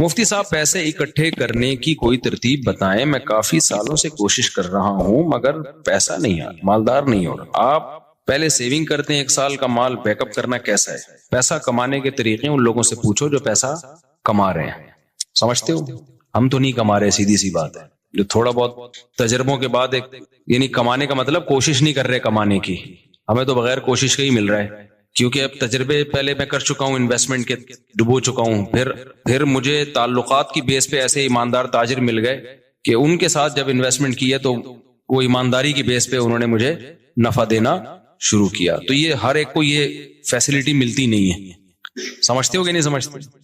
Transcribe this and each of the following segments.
مفتی صاحب پیسے اکٹھے کرنے کی کوئی ترتیب بتائیں، میں کافی سالوں سے کوشش کر رہا ہوں مگر پیسہ نہیں مالدار نہیں ہو رہا۔ آپ پہلے سیونگ کرتے ہیں، 1 سال کا مال بیک اپ کرنا کیسا ہے؟ پیسہ کمانے کے طریقے ان لوگوں سے پوچھو جو پیسہ کما رہے ہیں، سمجھتے ہو؟ ہم تو نہیں کما رہے، سیدھی سی بات ہے۔ جو تھوڑا بہت تجربوں کے بعد یعنی کمانے کا مطلب کوشش نہیں کر رہے کمانے کی، ہمیں تو بغیر کوشش کے ہی مل رہا ہے، کیونکہ اب تجربے پہلے میں کر چکا ہوں، انویسٹمنٹ کے ڈبو چکا ہوں، پھر مجھے تعلقات کی بیس پہ ایسے ایماندار تاجر مل گئے کہ ان کے ساتھ جب انویسٹمنٹ کی ہے تو وہ ایمانداری کی بیس پہ انہوں نے مجھے نفع دینا شروع کیا۔ تو یہ ہر ایک کو یہ فیسلٹی ملتی نہیں ہے، سمجھتے ہو کہ نہیں سمجھتے؟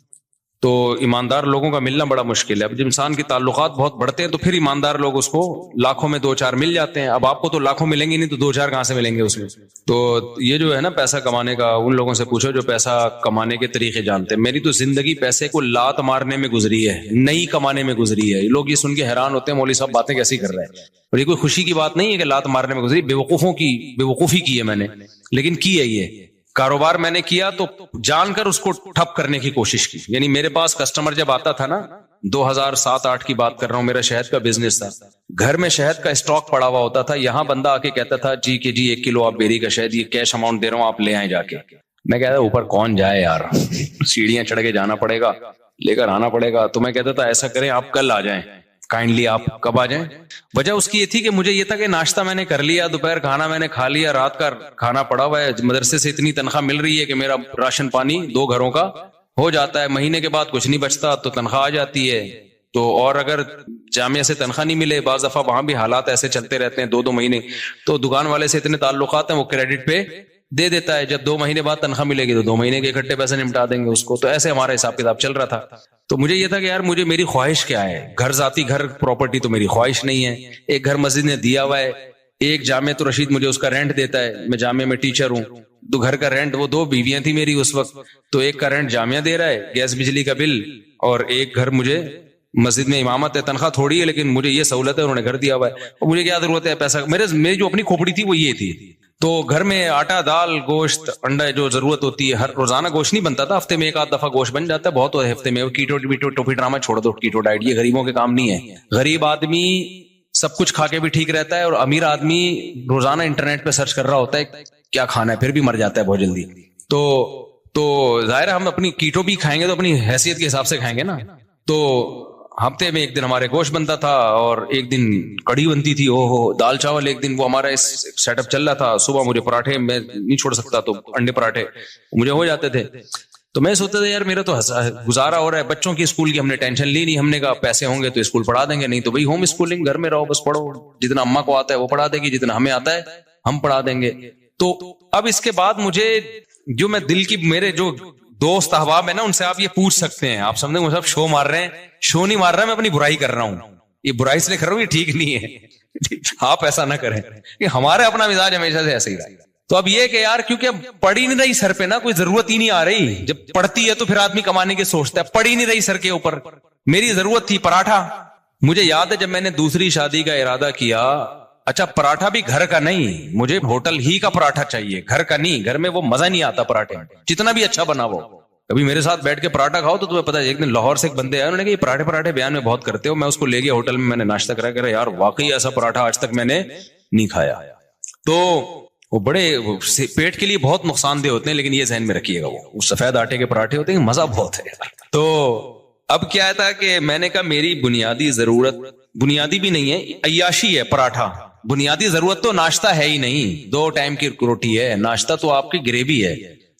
تو ایماندار لوگوں کا ملنا بڑا مشکل ہے۔ اب جب انسان کے تعلقات بہت بڑھتے ہیں تو پھر ایماندار لوگ اس کو لاکھوں میں 2-4 مل جاتے ہیں۔ اب آپ کو تو لاکھوں ملیں گے نہیں تو 2-4 کہاں سے ملیں گے اس میں؟ تو یہ جو ہے نا پیسہ کمانے کا، ان لوگوں سے پوچھو جو پیسہ کمانے کے طریقے جانتے ہیں۔ میری تو زندگی پیسے کو لات مارنے میں گزری ہے، نہیں کمانے میں گزری ہے۔ لوگ یہ سن کے حیران ہوتے ہیں مولوی صاحب باتیں کیسی کر رہے ہیں، اور یہ کوئی خوشی کی بات نہیں ہے کہ لات مارنے میں گزری، بیوقوفی کی ہے میں نے، لیکن کی ہے یہ کاروبار میں نے کیا تو جان کر اس کو ٹھپ کرنے کی کوشش کی۔ یعنی میرے پاس کسٹمر جب آتا تھا نا، 2007-8 کی بات کر رہا ہوں، میرا شہد کا بزنس تھا، گھر میں شہد کا اسٹاک پڑا ہوا ہوتا تھا، یہاں بندہ آ کے کہتا تھا جی 1 کلو آپ بیری کا شہد، یہ کیش اماؤنٹ دے رہا ہوں آپ لے آئیں جا کے۔ میں کہتا اوپر کون جائے یار، سیڑھیاں چڑھ کے جانا پڑے گا، لے کر آنا پڑے گا۔ تو میں کہتا تھا ایسا کریں آپ کل آ جائیں، کائنڈلی آپ کب آ جائیں؟ وجہ اس کی یہ تھی کہ مجھے یہ تھا کہ ناشتہ میں نے کر لیا، دوپہر کھانا میں نے کھا لیا، رات کا کھانا پڑا ہوا ہے، مدرسے سے اتنی تنخواہ مل رہی ہے کہ میرا راشن پانی 2 گھروں کا ہو جاتا ہے، مہینے کے بعد کچھ نہیں بچتا تو تنخواہ آ جاتی ہے۔ تو اور اگر جامعہ سے تنخواہ نہیں ملے، بعض دفعہ وہاں بھی حالات ایسے چلتے رہتے ہیں 2-2 مہینے، تو دکان والے سے اتنے تعلقات ہیں وہ کریڈٹ پہ دے دیتا ہے، جب 2 مہینے بعد تنخواہ ملے گی تو 2 مہینے کے اکٹھے پیسے نمٹا دیں گے اس کو۔ تو ایسے ہمارا حساب کتاب چل رہا تھا۔ تو مجھے یہ تھا کہ یار میری خواہش کیا ہے، ذاتی گھر پراپرٹی تو میری خواہش نہیں ہے، ایک گھر مسجد نے دیا ہوا ہے، ایک جامع تو رشید مجھے اس کا رینٹ دیتا ہے، میں جامع میں ٹیچر ہوں، تو گھر کا رینٹ، وہ 2 بیویاں تھی میری اس وقت، تو ایک کا رینٹ جامعہ دے رہا ہے، گیس بجلی کا بل، اور ایک گھر مجھے مسجد میں امامت ہے، تنخواہ تھوڑی ہے لیکن مجھے یہ سہولت ہے، انہوں نے گھر دیا ہوا ہے، اور مجھے کیا ضرورت ہے پیسہ، میری جو اپنی کھوپڑی تھی وہ یہ تھی۔ تو گھر میں آٹا، دال، گوشت، انڈا جو ضرورت ہوتی ہے، ہر روزانہ گوشت نہیں بنتا تھا، ہفتے میں 1 آدھ دفعہ گوشت بن جاتا ہے، بہت ہو ہفتے میں۔ کیٹو ٹوپی ڈرامہ چھوڑ دو، کیٹو ڈائٹ یہ غریبوں کے کام نہیں ہے۔ غریب آدمی سب کچھ کھا کے بھی ٹھیک رہتا ہے، اور امیر آدمی روزانہ انٹرنیٹ پہ سرچ کر رہا ہوتا ہے کیا کھانا ہے، پھر بھی مر جاتا ہے بہت جلدی۔ تو ظاہر ہم اپنی کیٹو بھی کھائیں گے تو اپنی حیثیت کے حساب سے کھائیں گے نا۔ تو ہفتے میں 1 دن ہمارے گوشت بنتا تھا، اور 1 دن کڑھی بنتی تھی، دال چاول 1 دن، وہ ہمارا اس سیٹ اپ چل رہا تھا۔ صبح مجھے پراٹھے، میں نہیں چھوڑ سکتا تو انڈے پراٹھے مجھے ہو جاتے تھے۔ تو میں سوچتا تھا یار میرا تو گزارا ہو رہا ہے، بچوں کی اسکول کی ہم نے ٹینشن لی نہیں، ہم نے کہا پیسے ہوں گے تو اسکول پڑھا دیں گے، نہیں تو بھائی ہوم اسکولنگ، گھر میں رہو بس پڑھو، جتنا اماں کو آتا ہے وہ پڑھا دے گی، جتنا ہمیں آتا ہے ہم پڑھا دیں گے۔ تو اب اس کے بعد مجھے جو میں دل کی، میرے جو دوست احباب ہے نا، ان سے آپ یہ پوچھ سکتے ہیں، آپ سمجھیں صاحب شو مار رہے ہیں، شو نہیں مار رہا، میں اپنی برائی کر رہا ہوں، یہ برائی سے کر رہا ہوں، یہ ٹھیک نہیں ہے، آپ ایسا نہ کریں کہ ہمارا اپنا مزاج ہمیشہ سے ایسا ہی رہا۔ تو اب یہ کہ یار کیونکہ اب پڑ ہی نہیں رہی سر پہ نا، کوئی ضرورت ہی نہیں آ رہی، جب پڑتی ہے تو پھر آدمی کمانے کی سوچتا ہے، پڑ ہی نہیں رہی سر کے اوپر۔ میری ضرورت تھی پراٹھا، مجھے یاد ہے جب میں نے دوسری شادی کا ارادہ کیا، اچھا پراٹھا بھی گھر کا نہیں، مجھے ہوٹل ہی کا پراٹھا چاہیے، گھر کا نہیں، گھر میں وہ مزہ نہیں آتا پراٹھے میں، جتنا بھی اچھا بنا وہ۔ کبھی میرے ساتھ بیٹھ کے پراٹھا کھاؤ تو تمہیں پتا ہے، ایک دن لاہور سے ایک بندے آئے، انہوں نے کہا یہ پراٹھے بیان میں بہت کرتے ہو، میں اس کو لے گیا ہوٹل میں، میں نے ناشتہ کرا، کہہ رہا یار واقعی ایسا پراٹھا آج تک میں نے نہیں کھایا۔ تو وہ بڑے پیٹ کے لیے بہت نقصان دہ ہوتے ہیں، لیکن یہ ذہن میں رکھیے گا، وہ سفید آٹے کے پراٹھے ہوتے ہیں، مزہ بہت ہے۔ تو اب کیا تھا کہ میں نے کہا میری بنیادی ضرورت، بنیادی بھی نہیں ہے، عیاشی ہے پراٹھا، بنیادی ضرورت تو ناشتہ ہے ہی نہیں، 2 ٹائم کی روٹی ہے، ناشتہ تو آپ کی گریوی ہے۔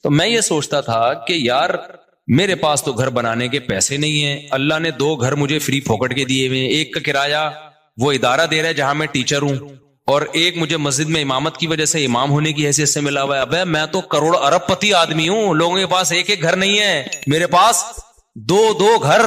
تو میں یہ سوچتا تھا کہ یار میرے پاس تو گھر بنانے کے پیسے نہیں ہیں، اللہ نے 2 گھر مجھے فری پھوکٹ کے دیے ہوئے ہیں، ایک کا کرایہ وہ ادارہ دے رہا ہے جہاں میں ٹیچر ہوں، اور ایک مجھے مسجد میں امامت کی وجہ سے امام ہونے کی حیثیت سے ملا ہوا ہے۔ ابے میں تو کروڑ ارب پتی آدمی ہوں، لوگوں کے پاس 1 گھر نہیں ہے، میرے پاس 2 گھر،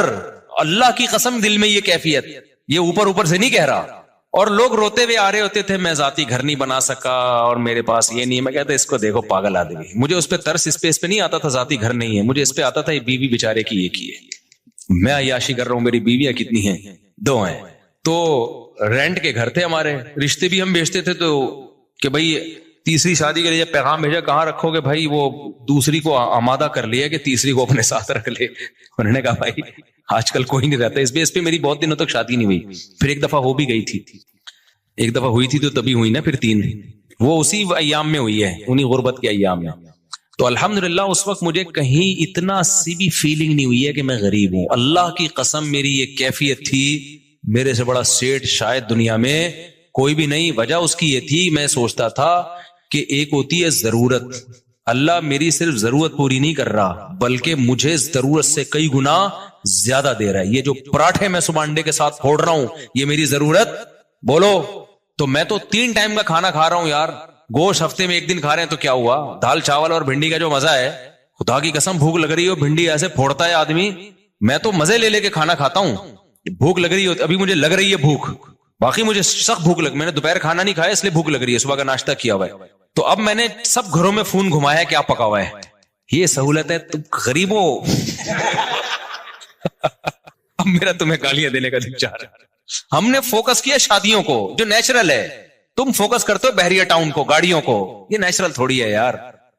اللہ کی قسم دل میں یہ کیفیت، یہ اوپر سے نہیں کہہ رہا۔ اور لوگ روتے ہوئے آ رہے ہوتے تھے میں ذاتی گھر نہیں بنا سکا اور میرے پاس یہ نہیں، میں کہتا اس کو دیکھو پاگل آدمی، مجھے اس پہ ترس اس پہ نہیں آتا تھا ذاتی گھر نہیں ہے، مجھے اس پہ آتا تھا یہ بیوی بیچارے کی ایک ہی ہے، میں عیاشی کر رہا ہوں، میری بیویاں کتنی ہیں، 2 ہیں۔ تو رینٹ کے گھر تھے ہمارے، رشتے بھی ہم بیچتے تھے، تو کہ بھائی تیسری شادی کے لیے پیغام بھیجا کہاں رکھو گے بھائی، وہ دوسری کو آمادہ کر لیا کہ تیسری کو اپنے ساتھ رکھ لے۔ انہوں نے کہا بھائی آج کل کوئی نہیں رہتا اس پہ میری بہت دنوں تک شادی نہیں ہوئی. پھر ایک دفعہ ہو بھی گئی تھی, ایک دفعہ ہوئی تھی تو تبھی ہوئی نا, پھر 3 وہ اسی ایام میں ہوئی ہے, انہی غربت کے ایام میں. تو الحمدللہ اس وقت مجھے کہیں اتنا سی بھی فیلنگ نہیں ہوئی ہے کہ میں غریب ہوں. اللہ کی قسم میری یہ کیفیت تھی, میرے سے بڑا سیٹ شاید دنیا میں کوئی بھی نہیں. وجہ اس کی یہ تھی, میں سوچتا تھا کہ ایک ہوتی ہے ضرورت, اللہ میری صرف ضرورت پوری نہیں کر رہا بلکہ مجھے ضرورت سے کئی گنا زیادہ دے رہا ہے. یہ جو پراٹھے میں صبح انڈے کے ساتھ پھوڑ رہا ہوں یہ میری ضرورت بولو. تو میں تو 3 ٹائم کا کھانا کھا رہا ہوں یار. گوشت ہفتے میں 1 دن کھا رہے ہیں تو کیا ہوا, دال چاول اور بھنڈی کا جو مزہ ہے, خدا کی قسم بھوک لگ رہی ہو, بھنڈی ایسے پھوڑتا ہے آدمی, میں تو مزے لے لے کے کھانا کھاتا ہوں. بھوک لگ رہی ہو, ابھی مجھے لگ رہی ہے بھوک, باقی مجھے سخت بھوک میں نے دوپہر کھانا نہیں کھایا اس لیے بھوک لگ رہی ہے, صبح کا ناشتہ کیا ہوا ہے. تو اب میں نے سب گھروں میں فون گھمایا کیا پکا ہوا ہے, یہ سہولت ہے. تم غریبوں اب میرا تمہیں گالیاں دینے کا دل چاہ رہا ہے. ہم نے فوکس کیا شادیوں کو جو نیچرل ہے, تم فوکس کرتے ہو بحریہ ٹاؤن کو, گاڑیوں کو. یہ نیچرل تھوڑی ہے یار.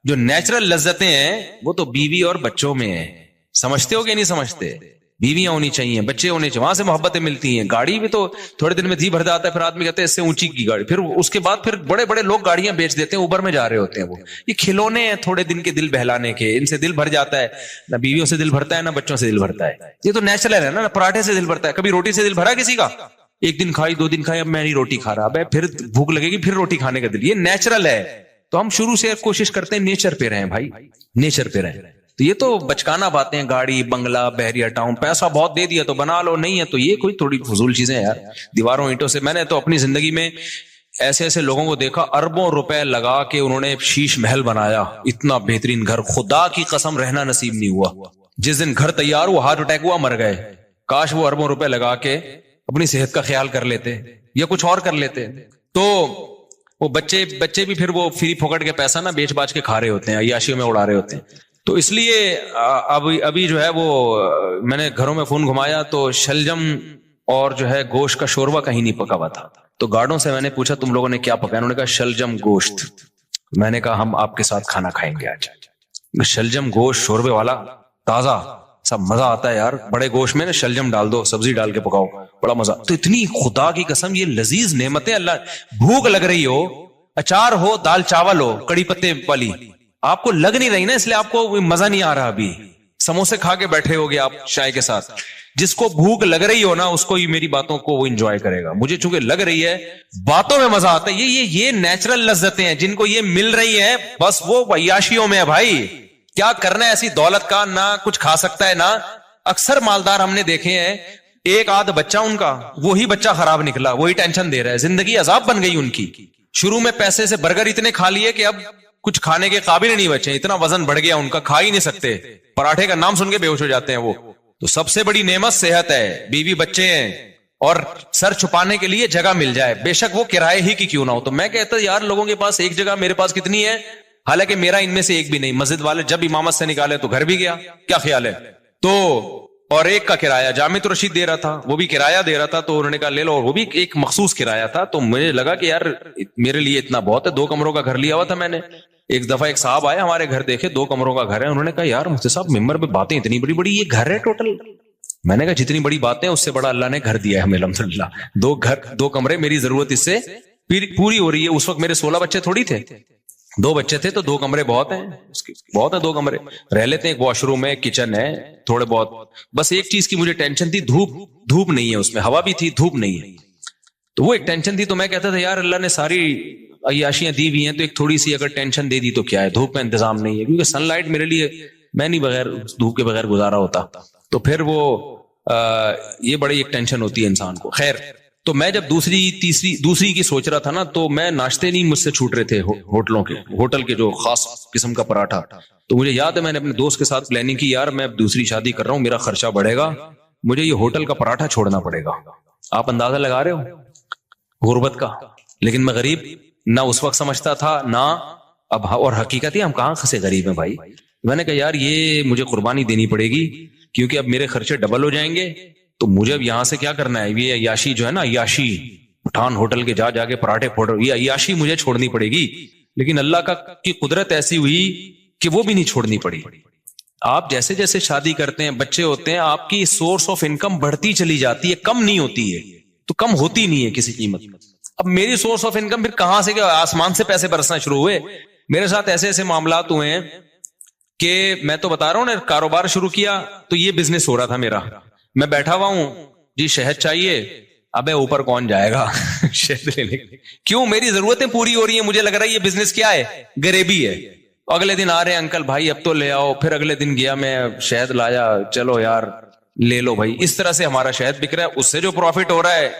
جو نیچرل لذتیں ہیں وہ تو بیوی اور بچوں میں ہیں. سمجھتے ہو کہ نہیں سمجھتے؟ بیویاں ہونی چاہیے, بچے ہونے چاہیے, وہاں سے محبتیں ملتی ہیں. گاڑی بھی تو تھوڑے دن میں دھی بھر جاتا ہے, پھر آدمی کہتے ہیں اس سے اونچی کی گاڑی, پھر اس کے بعد پھر بڑے بڑے لوگ گاڑیاں بیچ دیتے ہیں, اوبر میں جا رہے ہوتے ہیں. وہ یہ کھلونے ہیں تھوڑے دن کے دل بہلانے کے, ان سے دل بھر جاتا ہے. نہ بیویوں سے دل بھرتا ہے نہ بچوں سے دل بھرتا ہے. یہ تو نیچرل ہے نا. پراٹھے سے دل بھرتا ہے, کبھی روٹی سے دل بھرا کسی کا؟ 1 دن کھائی 2 دن کھائی, اب میں نہیں روٹی کھا رہا, اب پھر بھوک لگے گی پھر روٹی کھانے کا دل. یہ نیچرل ہے. تو ہم شروع سے کوشش کرتے ہیں نیچر پہ رہیں بھائی, نیچر پہ رہیں. تو یہ تو بچکانا باتیں ہیں, گاڑی بنگلہ بحریہ ٹاؤن, پیسہ بہت دے دیا تو بنا لو, نہیں ہے تو یہ کوئی تھوڑی فضول چیزیں ہیں یار. دیواروں اینٹوں سے, میں نے تو اپنی زندگی میں ایسے ایسے لوگوں کو دیکھا اربوں روپے لگا کے انہوں نے شیش محل بنایا, اتنا بہترین گھر, خدا کی قسم رہنا نصیب نہیں ہوا. جس دن گھر تیار ہوا ہارٹ اٹیک ہوا, مر گئے. کاش وہ اربوں روپے لگا کے اپنی صحت کا خیال کر لیتے یا کچھ اور کر لیتے. تو وہ بچے بھی پھر وہ فری پھوکٹ کے پیسہ نہ بیچ باچ کے کھا رہے ہوتے ہیں, عیاشیوں میں اڑا رہے ہوتے ہیں. تو اس لیے ابھی جو ہے وہ میں نے گھروں میں فون گھمایا تو شلجم اور جو ہے گوشت کا شوربہ کہیں نہیں پکا ہوا تھا. تو گارڈوں سے میں نے پوچھا تم لوگوں نے کیا پکایا, انہوں نے کہا شلجم گوشت. میں نے کہا ہم آپ کے ساتھ کھانا کھائیں گے آج. شلجم گوشت شوربے والا تازہ, سب مزہ آتا ہے یار. بڑے گوشت میں نا شلجم ڈال دو, سبزی ڈال کے پکاؤ, بڑا مزہ. تو اتنی خدا کی قسم یہ لذیذ نعمتیں اللہ. بھوک لگ رہی ہو, اچار ہو, دال چاول ہو, کڑی پتے والی, آپ کو لگ نہیں رہی نا, اس لیے آپ کو مزہ نہیں آ رہا. ابھی سموسے کھا کے بیٹھے ہوگے آپ چائے کے ساتھ. جس کو بھوک لگ رہی ہو نا اس کو میری باتوں کو وہ انجوائے کرے گا. مجھے چونکہ لگ رہی ہے, باتوں میں مزہ آتا ہے. یہ نیچرل لذتیں ہیں جن کو یہ مل رہی ہے, بس وہ عیاشیوں میں ہے بھائی. کیا کرنا ہے ایسی دولت کا, نہ کچھ کھا سکتا ہے نہ. اکثر مالدار ہم نے دیکھے ہیں, ایک آدھ بچہ ان کا, وہی بچہ خراب نکلا, وہی ٹینشن دے رہا ہے, زندگی عذاب بن گئی ان کی. شروع میں پیسے سے برگر اتنے کھا لیے کہ اب کچھ کھانے کے قابل نہیں بچے, اتنا وزن بڑھ گیا ان کا, کھا ہی نہیں سکتے. پراٹھے کا نام سن کے بے ہوش ہو جاتے ہیں وہ. تو سب سے بڑی نعمت صحت ہے, بیوی بچے ہیں, اور سر چھپانے کے لیے جگہ مل جائے, بے شک وہ کرائے ہی کی کیوں نہ ہو. تو میں کہتا یار لوگوں کے پاس ایک جگہ, میرے پاس کتنی ہے, حالانکہ میرا ان میں سے ایک بھی نہیں. مسجد والے جب امامت سے نکالے تو گھر بھی گیا, کیا خیال ہے. تو اور ایک کا کرایہ جامع رشید دے رہا تھا, وہ بھی کرایہ دے رہا تھا, تو انہوں نے کہا لے لو, اور وہ بھی ایک مخصوص کرایہ تھا. تو مجھے لگا کہ یار میرے لیے اتنا بہت ہے. 2 کمروں کا گھر لیا ہوا تھا میں نے. ایک دفعہ ایک صاحب آئے ہمارے گھر, دیکھے 2 کمروں کا گھر ہے, انہوں نے کہا یار مفتی صاحب ممبر پہ باتیں اتنی بڑی بڑی, یہ گھر ہے ٹوٹل؟ میں نے کہا جتنی بڑی باتیں اس سے بڑا اللہ نے گھر دیا ہے ہمیں الحمدللہ. 2 کمرے, میری ضرورت اس سے پوری ہو رہی ہے. اس وقت میرے 16 بچے تھوڑی تھے, 2 بچے تھے, تو 2 کمرے بہت ہیں, بہت ہیں 2 کمرے رہ لیتے ہیں. ایک واش روم ہے, کچن ہے, تھوڑے بہت. بس ایک چیز کی مجھے ٹینشن تھی, دھوپ نہیں ہے اس میں, ہوا بھی تھی, دھوپ نہیں ہے. تو وہ ایک ٹینشن تھی. تو میں کہتا تھا یار اللہ نے ساری عیاشیاں دی ہوئی ہیں, تو ایک تھوڑی سی اگر ٹینشن دے دی تو کیا ہے, دھوپ کا انتظام نہیں ہے. کیونکہ سن لائٹ میرے لیے, میں نہیں بغیر دھوپ کے بغیر گزارا ہوتا. تو پھر وہ یہ بڑی ایک ٹینشن ہوتی ہے انسان کو. خیر, تو میں جب دوسری کی سوچ رہا تھا نا, تو میں ناشتے نہیں مجھ سے چھوٹ رہے تھے ہوٹل کے جو خاص قسم کا پراٹھا. تو مجھے یاد ہے میں نے اپنے دوست کے ساتھ پلاننگ کی, یار میں اب دوسری شادی کر رہا ہوں, میرا خرچہ بڑھے گا, مجھے یہ ہوٹل کا پراٹھا چھوڑنا پڑے گا. آپ اندازہ لگا رہے ہو غربت کا. لیکن میں غریب نہ اس وقت سمجھتا تھا نہ اب, اور حقیقت ہے ہم کہاں سے غریب ہیں بھائی. میں نے کہا یار یہ مجھے قربانی دینی پڑے گی, کیونکہ اب میرے خرچے ڈبل ہو جائیں گے. تو مجھے اب یہاں سے کیا کرنا ہے, یہ عیاشی جو ہے نا, عیاشی پٹھان ہوٹل کے جا کے پراٹھے پھوڑ, یہ عیاشی مجھے چھوڑنی پڑے گی. لیکن اللہ کی قدرت ایسی ہوئی کہ وہ بھی نہیں چھوڑنی پڑی. آپ جیسے جیسے شادی کرتے ہیں, بچے ہوتے ہیں, آپ کی سورس آف انکم بڑھتی چلی جاتی ہے, کم نہیں ہوتی ہے, تو کم ہوتی نہیں ہے کسی قیمت. اب میری سورس آف انکم پھر کہاں سے, آسمان سے پیسے برسنا شروع ہوئے. میرے ساتھ ایسے ایسے معاملات ہوئے ہیں کہ میں تو بتا رہا ہوں نا, کاروبار شروع کیا تو یہ بزنس ہو رہا تھا میرا, میں بیٹھا ہوا ہوں جی شہد چاہیے, ابے اوپر کون جائے گا شہد لینے, کیوں, میری ضرورتیں پوری ہو رہی ہیں, مجھے لگ رہا ہے یہ بزنس کیا ہے, غریبی ہے. اگلے دن آ رہے ہیں انکل بھائی اب تو لے آؤ, پھر اگلے دن گیا میں شہد لایا, چلو یار لے لو بھائی. اس طرح سے ہمارا شہد بک رہا ہے, اس سے جو پروفٹ ہو رہا ہے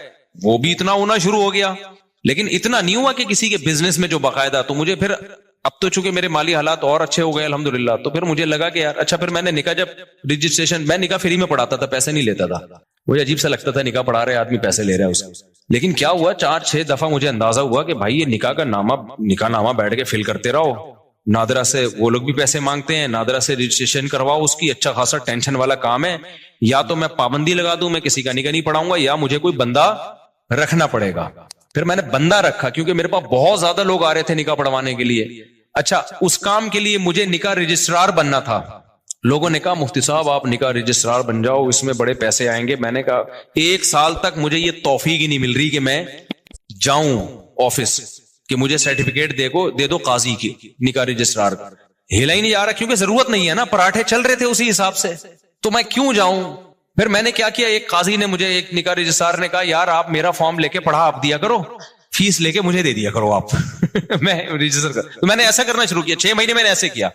وہ بھی اتنا ہونا شروع ہو گیا, لیکن اتنا نہیں ہوا کہ کسی کے بزنس میں جو باقاعدہ. تو مجھے پھر اب تو چونکہ میرے مالی حالات اور اچھے ہو گئے الحمدللہ, تو پھر مجھے لگا کہ یار اچھا, پھر میں نے نکاح جب رجسٹریشن, میں نکاح فری میں پڑھاتا تھا, پیسے نہیں لیتا تھا, مجھے عجیب سا لگتا تھا نکاح پڑھا رہے آدمی پیسے لے رہا ہے اس کو. لیکن کیا ہوا, 4-6 دفعہ مجھے اندازہ ہوا کہ بھائی یہ نکاح کا نامہ, نکاح نامہ بیٹھ کے فل کرتے رہو, نادرا سے وہ لوگ بھی پیسے مانگتے ہیں, نادرا سے رجسٹریشن کرواؤ اس کی, اچھا خاصا ٹینشن والا کام ہے. یا تو میں پابندی لگا دوں, میں کسی کا نکاح نہیں پڑھاؤں گا, یا مجھے کوئی بندہ رکھنا پڑے گا. پھر میں نے بندہ رکھا کیونکہ میرے پاس بہت زیادہ لوگ آ رہے تھے نکاح پڑھوانے کے لیے. اچھا, اس کام کے لیے مجھے نکاح رجسٹرار بننا تھا. لوگوں نے کہا مفتی صاحب آپ نکاح رجسٹرار بن جاؤ, اس میں بڑے پیسے آئیں گے. میں نے کہا 1 سال تک مجھے یہ توفیق ہی نہیں مل رہی کہ میں جاؤں آفس کہ مجھے سرٹیفکیٹ دے دو قاضی کی نکاح رجسٹرار. ہلا ہی نہیں جا رہا کیونکہ ضرورت نہیں ہے نا, پراٹھے چل رہے تھے اسی حساب سے, تو میں کیوں جاؤں. پھر میں نے کیا کیا, ایک قاضی نے مجھے, ایک نکاح رجسٹرار نے کہا یار آپ میرا فارم لے کے پڑھا آپ دیا کرو, فیس لے کے مجھے دے دیا کرو آپ میں رجسٹر کر. تو میں نے ایسا کرنا شروع کیا, 6 مہینے میں نے ایسے کیا.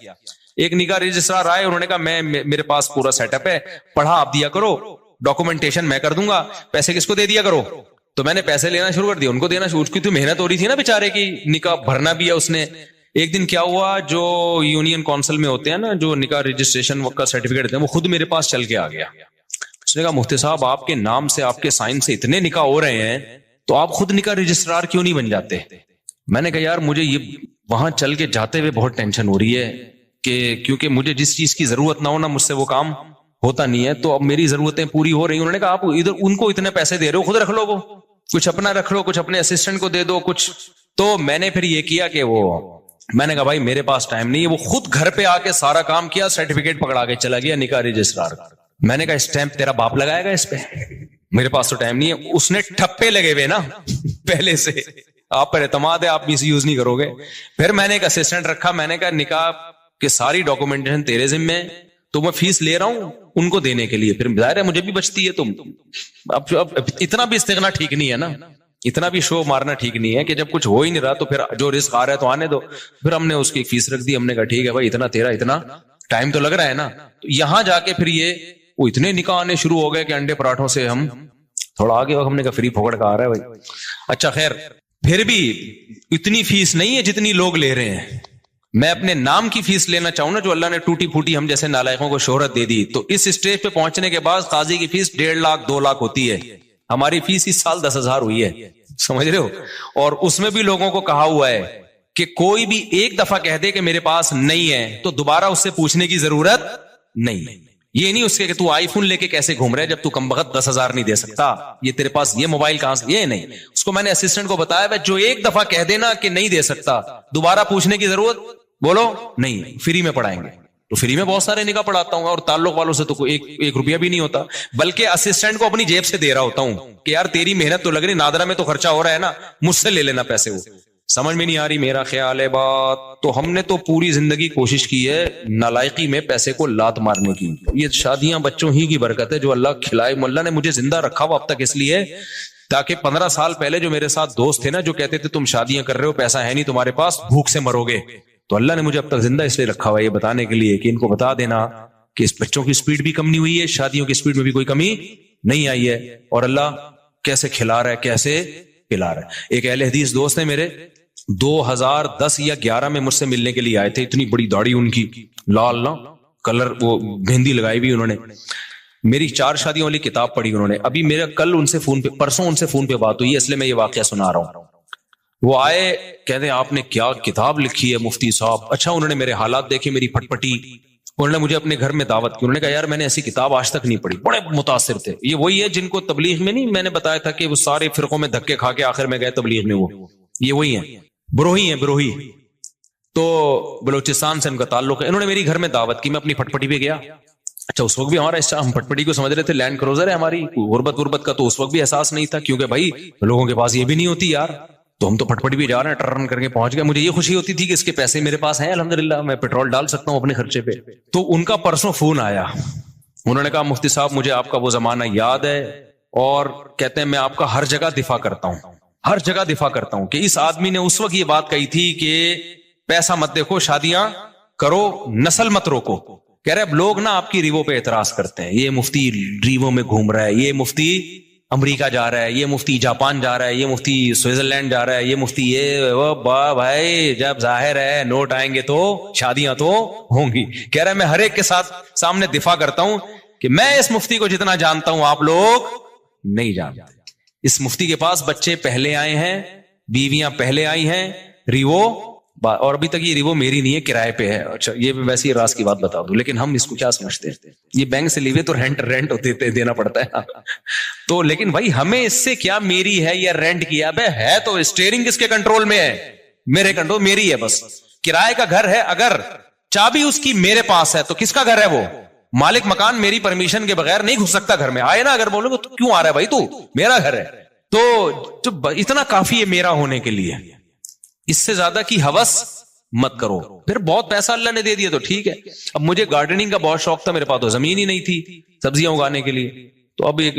ایک نکاح رجسٹرار آئے, انہوں نے کہا میرے پاس پورا سیٹ اپ ہے, پڑھا آپ دیا کرو, ڈاکومنٹیشن میں کر دوں گا, پیسے کس کو دے دیا کرو. تو میں نے پیسے لینا شروع کر دیا, ان کو دینا شروع, اس کی تو محنت ہو رہی تھی نا بیچارے کی, نکاح بھرنا بھی ہے اس نے. ایک دن کیا ہوا, جو یونین کونسل میں ہوتے ہیں نا جو نکاح رجسٹریشن کا سرٹیفکیٹ دیتے ہیں, وہ خود میرے پاس چل کے آ گیا. اس نے کہا مفتی صاحب آپ کے نام سے, آپ کے سائن سے اتنے نکاح ہو رہے ہیں, تو آپ خود نکاح رجسٹرار کیوں نہیں بن جاتے. میں نے کہا یار مجھے یہ وہاں چل کے جاتے ہوئے بہت ٹینشن ہو رہی ہے کہ کیونکہ مجھے جس چیز کی ضرورت نہ ہونا مجھ سے وہ کام ہوتا نہیں ہے, تو اب میری ضرورتیں پوری ہو رہی ہیں. انہوں نے کہا آپ ادھر ان کو اتنے پیسے دے رہے ہو, خود رکھ لو, وہ کچھ اپنا رکھ لو, کچھ اپنے اسسٹنٹ کو دے دو کچھ. تو میں نے پھر یہ کیا کہ میں نے کہا بھائی میرے پاس ٹائم نہیں ہے. وہ خود گھر پہ آ کے سارا کام کیا, سرٹیفکیٹ پکڑا کے چلا گیا نکاح رجسٹرار. میں نے کہا اسٹیمپ تیرا باپ لگائے گا اس پہ, میرے پاس تو ٹائم نہیں ہے. اس نے ٹھپے لگے ہوئے نا پہلے سے, آپ پر اعتماد ہے, آپ مس یوز نہیں کرو گے. پھر میں نے ایک اسسٹنٹ رکھا, میں نے کہا نکاح کہ ساری ڈاکومنٹیشن تیرے ذمہ ہے, تو میں فیس لے رہا ہوں ان کو دینے کے لیے, پھر ظاہر ہے مجھے بھی بچتی ہے. تم اب اتنا بھی استغنا ٹھیک نہیں ہے نا, اتنا بھی شو مارنا ٹھیک نہیں ہے کہ جب کچھ ہو ہی نہیں رہا تو پھر جو رزق آ رہا ہے تو آنے دو. پھر ہم نے اس کی فیس رکھ دی, ہم نے کہا ٹھیک ہے بھائی اتنا تیرا, اتنا ٹائم تو لگ رہا ہے نا. تو یہاں جا کے پھر یہ وہ اتنے نکاح آنے شروع ہو گئے کہ انڈے پراٹھوں سے ہم تھوڑا آگے, ہم نے کہا فری پھوکڑ کا آ رہا ہے بھائی. اچھا خیر, پھر بھی اتنی فیس نہیں ہے جتنی لوگ لے رہے ہیں. میں اپنے نام کی فیس لینا چاہوں نا, جو اللہ نے ٹوٹی پھوٹی ہم جیسے نالائقوں کو شہرت دے دی, تو اس اسٹیج پہ پہنچنے کے بعد قاضی کی فیس 1.5 لاکھ 2 لاکھ ہوتی ہے. ہماری فیس اس سال 10,000 ہوئی ہے, سمجھ رہے ہو. اور اس میں بھی لوگوں کو کہا ہوا ہے کہ کوئی بھی ایک دفعہ کہہ دے کہ میرے پاس نہیں ہے تو دوبارہ اس سے پوچھنے کی ضرورت نہیں. یہ نہیں اس کے کہ تو آئی فون لے کے کیسے گھوم رہے جب تو کم بخت 10,000 نہیں دے سکتا, یہ تیرے پاس یہ موبائل کہاں سے, یہ نہیں. اس کو میں نے اسسٹنٹ کو بتایا جو ایک دفعہ کہہ دینا کہ نہیں دے سکتا, دوبارہ پوچھنے کی ضرورت بولو نہیں, فری میں پڑھائیں گے. تو فری میں بہت سارے نکاح پڑھاتا ہوں, اور تعلق والوں سے تو کوئی ایک روپیہ بھی نہیں ہوتا, بلکہ اسسٹنٹ کو اپنی جیب سے دے رہا ہوتا ہوں کہ یار تیری محنت تو لگ رہی, نادرا میں تو خرچہ ہو رہا ہے نا, مجھ سے لے لینا پیسے. وہ سمجھ میں نہیں آ رہی میرا خیال ہے بات. تو ہم نے تو پوری زندگی کوشش کی ہے نالائقی میں پیسے کو لات مارنے کی. یہ شادیاں بچوں ہی کی برکت ہے جو اللہ کھلائے. اللہ نے مجھے زندہ رکھا ہوا اب تک اس لیے تاکہ 15 سال پہلے جو میرے ساتھ دوست تھے نا, جو کہتے تھے تم شادیاں کر رہے ہو, پیسہ ہے نہیں تمہارے پاس, بھوک سے مرو گے, تو اللہ نے مجھے اب تک زندہ اس لیے رکھا ہوا ہے یہ بتانے کے لیے کہ ان کو بتا دینا کہ اس بچوں کی سپیڈ بھی کم نہیں ہوئی ہے, شادیوں کی سپیڈ میں بھی کوئی کمی نہیں آئی ہے, اور اللہ کیسے کھلا رہا ہے, کیسے پلا رہا ہے. ایک اہل حدیث دوست ہے میرے, 2010 یا 11 میں مجھ سے ملنے کے لیے آئے تھے. اتنی بڑی داڑھی ان کی, لال نا کلر, وہ مہندی لگائی بھی انہوں نے. میری 4 شادیوں والی کتاب پڑھی انہوں نے. ابھی میرا کل ان سے فون پہ, پرسوں ان سے فون پہ بات ہوئی ہے, اس لیے میں یہ واقعہ سنا رہا ہوں. وہ آئے, کہتے ہیں آپ نے کیا کتاب لکھی ہے مفتی صاحب. اچھا, انہوں نے میرے حالات دیکھے, میری پھٹ پٹی, انہوں نے مجھے اپنے گھر میں دعوت کی. انہوں نے کہا یار میں نے ایسی کتاب آج تک نہیں پڑھی. بڑے متاثر تھے. یہ وہی ہے جن کو تبلیغ میں نہیں میں نے بتایا تھا کہ وہ سارے فرقوں میں دھکے کھا کے آخر میں گئے تبلیغ میں, وہ یہ وہی ہیں, بروہی ہیں, بروہی. تو بلوچستان سے ان کا تعلق ہے. انہوں نے میری گھر میں دعوت کی, میں اپنی پٹپٹی پہ گیا. اچھا اس وقت بھی ہمارا ہم پٹپٹی کو سمجھ رہے تھے لینڈ کروزر ہے ہماری, غربت کا تو اس وقت بھی احساس نہیں تھا, کیونکہ بھائی لوگوں کے پاس یہ بھی نہیں ہوتی یار. تو ہم تو پٹپٹی بھی جا رہے ہیں, ٹرن کر کے پہنچ گئے. مجھے یہ خوشی ہوتی تھی کہ اس کے پیسے میرے پاس ہیں الحمدللہ, میں پیٹرول ڈال سکتا ہوں اپنے خرچے پہ. تو ان کا پرسوں فون آیا, انہوں نے کہا مفتی صاحب مجھے آپ کا وہ زمانہ یاد ہے, اور کہتے ہیں میں آپ کا ہر جگہ دفاع کرتا ہوں, ہر جگہ دفاع کرتا ہوں کہ اس آدمی نے اس وقت یہ بات کہی تھی کہ پیسہ مت دیکھو, شادیاں کرو, نسل مت روکو. کہہ رہے اب لوگ نا آپ کی ریوو پہ اعتراض کرتے ہیں, یہ مفتی ریوو میں گھوم رہا ہے, یہ مفتی امریکہ جا رہا ہے, یہ مفتی جاپان جا رہا ہے, یہ مفتی سوئٹزرلینڈ جا رہا ہے, یہ مفتی یہ وہ. بھائی جب ظاہر ہے نوٹ آئیں گے تو شادیاں تو ہوں گی. کہہ رہا ہے میں ہر ایک کے ساتھ سامنے دفاع کرتا ہوں کہ میں اس مفتی کو جتنا جانتا ہوں آپ لوگ نہیں جانتے. اس مفتی کے پاس بچے پہلے آئے ہیں, بیویاں پہلے آئی ہیں, ریوو, اور ابھی تک یہ ریوو میری نہیں ہے, کرائے پہ ہے. اچھا یہ ویسے راز کی بات بتا دوں, لیکن ہم اس کو کیا سمجھتے ہیں, یہ بینک سے لیوے تو رینٹ دینا پڑتا ہے. تو لیکن بھائی ہمیں اس سے کیا, میری ہے یا رینٹ کیا ہے, تو اسٹیئرنگ کس کے کنٹرول میں ہے, میرے کنٹرول, میری ہے بس. کرائے کا گھر ہے, اگر چابی اس کی میرے پاس ہے تو کس کا گھر ہے وہ, مالک مکان میری پرمیشن کے بغیر نہیں گھس سکتا گھر میں. آئے نا اگر بولو تو کیوں آ رہا ہے بھائی, تو میرا گھر ہے. تو اتنا کافی ہے میرا ہونے کے لیے, اس سے زیادہ کی ہوس مت کرو. پھر بہت پیسہ اللہ نے دے دیا تو ٹھیک ہے. اب مجھے گارڈننگ کا بہت شوق تھا, میرے پاس تو زمین ہی نہیں تھی سبزیاں اگانے کے لیے. تو اب ایک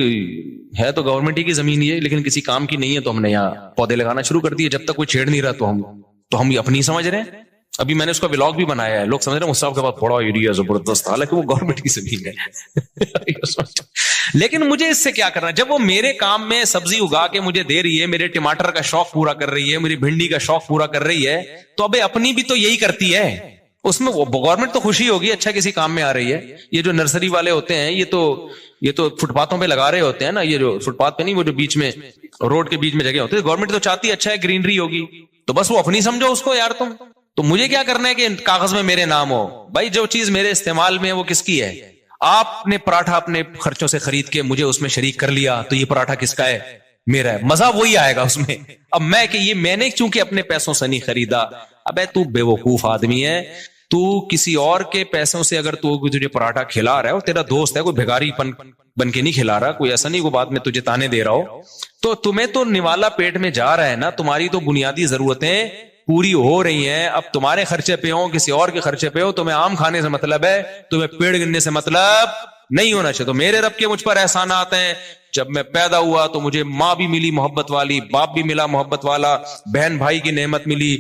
ہے تو گورنمنٹ ہی کی زمین ہی ہے, لیکن کسی کام کی نہیں ہے, تو ہم نے یہاں پودے لگانا شروع کر دیے. جب تک کوئی چھیڑ نہیں رہا تو ہم اپنی سمجھ رہے ہیں. ابھی میں نے اس کا ولاگ بھی بنایا ہے, لوگ سمجھ رہے ہیں مصطفیٰ کے پاس بڑا ایریا زبردست, حالانکہ وہ گورنمنٹ کی زمین ہے. لیکن مجھے اس سے کیا کرنا, جب وہ میرے کام میں سبزی اگا کے مجھے دے رہی ہے, میرے ٹماٹر کا شوق پورا کر رہی ہے, میری بھنڈی کا شوق پورا کر رہی ہے, تو ابھی اپنی بھی تو یہی کرتی ہے. اس میں گورنمنٹ تو خوشی ہوگی, اچھا کسی کام میں آ رہی ہے. یہ جو نرسری والے ہوتے ہیں یہ تو فٹ پاتھوں پہ لگا رہے ہوتے ہیں نا, یہ جو فٹ پاتھ پہ نہیں, وہ جو بیچ میں روڈ کے بیچ میں جگہ ہوتی ہے, گورنمنٹ تو چاہتی ہے اچھا ہے گرینری ہوگی, تو بس وہ اپنی سمجھو اس کو یار. تم تو مجھے کیا کرنا ہے کہ کاغذ میں میرے نام ہو. بھائی جو چیز میرے استعمال میں ہے وہ کس کی ہے. آپ نے پراٹھا اپنے خرچوں سے خرید کے مجھے اس میں شریک کر لیا, تو یہ پراٹھا کس کا ہے, میرا ہے. مزہ وہی آئے گا اس میں. اب میں کہ یہ میں نے چونکہ اپنے پیسوں سے نہیں خریدا. ابے تو بے وقوف آدمی ہے, تو کسی اور کے پیسوں سے اگر تو تجھے پراٹھا کھلا رہا ہے, اور تیرا دوست ہے, کوئی بھگاری بن کے نہیں کھلا رہا, کوئی ایسا نہیں کوئی بعد میں تجھے تانے دے رہا ہو, تو تمہیں تو نوالا پیٹ میں جا رہا ہے نا, تمہاری تو بنیادی ضرورتیں پوری ہو رہی ہیں. اب تمہارے خرچے پہ ہو, کسی اور کے خرچے پہ ہو, تمہیں آم کھانے سے مطلب ہے, تمہیں پیڑ گننے سے مطلب نہیں ہونا چاہیے. تو میرے رب کے مجھ پر احسانات ہیں. جب میں پیدا ہوا تو مجھے ماں بھی ملی محبت والی, باپ بھی ملا محبت والا, بہن بھائی کی نعمت ملی,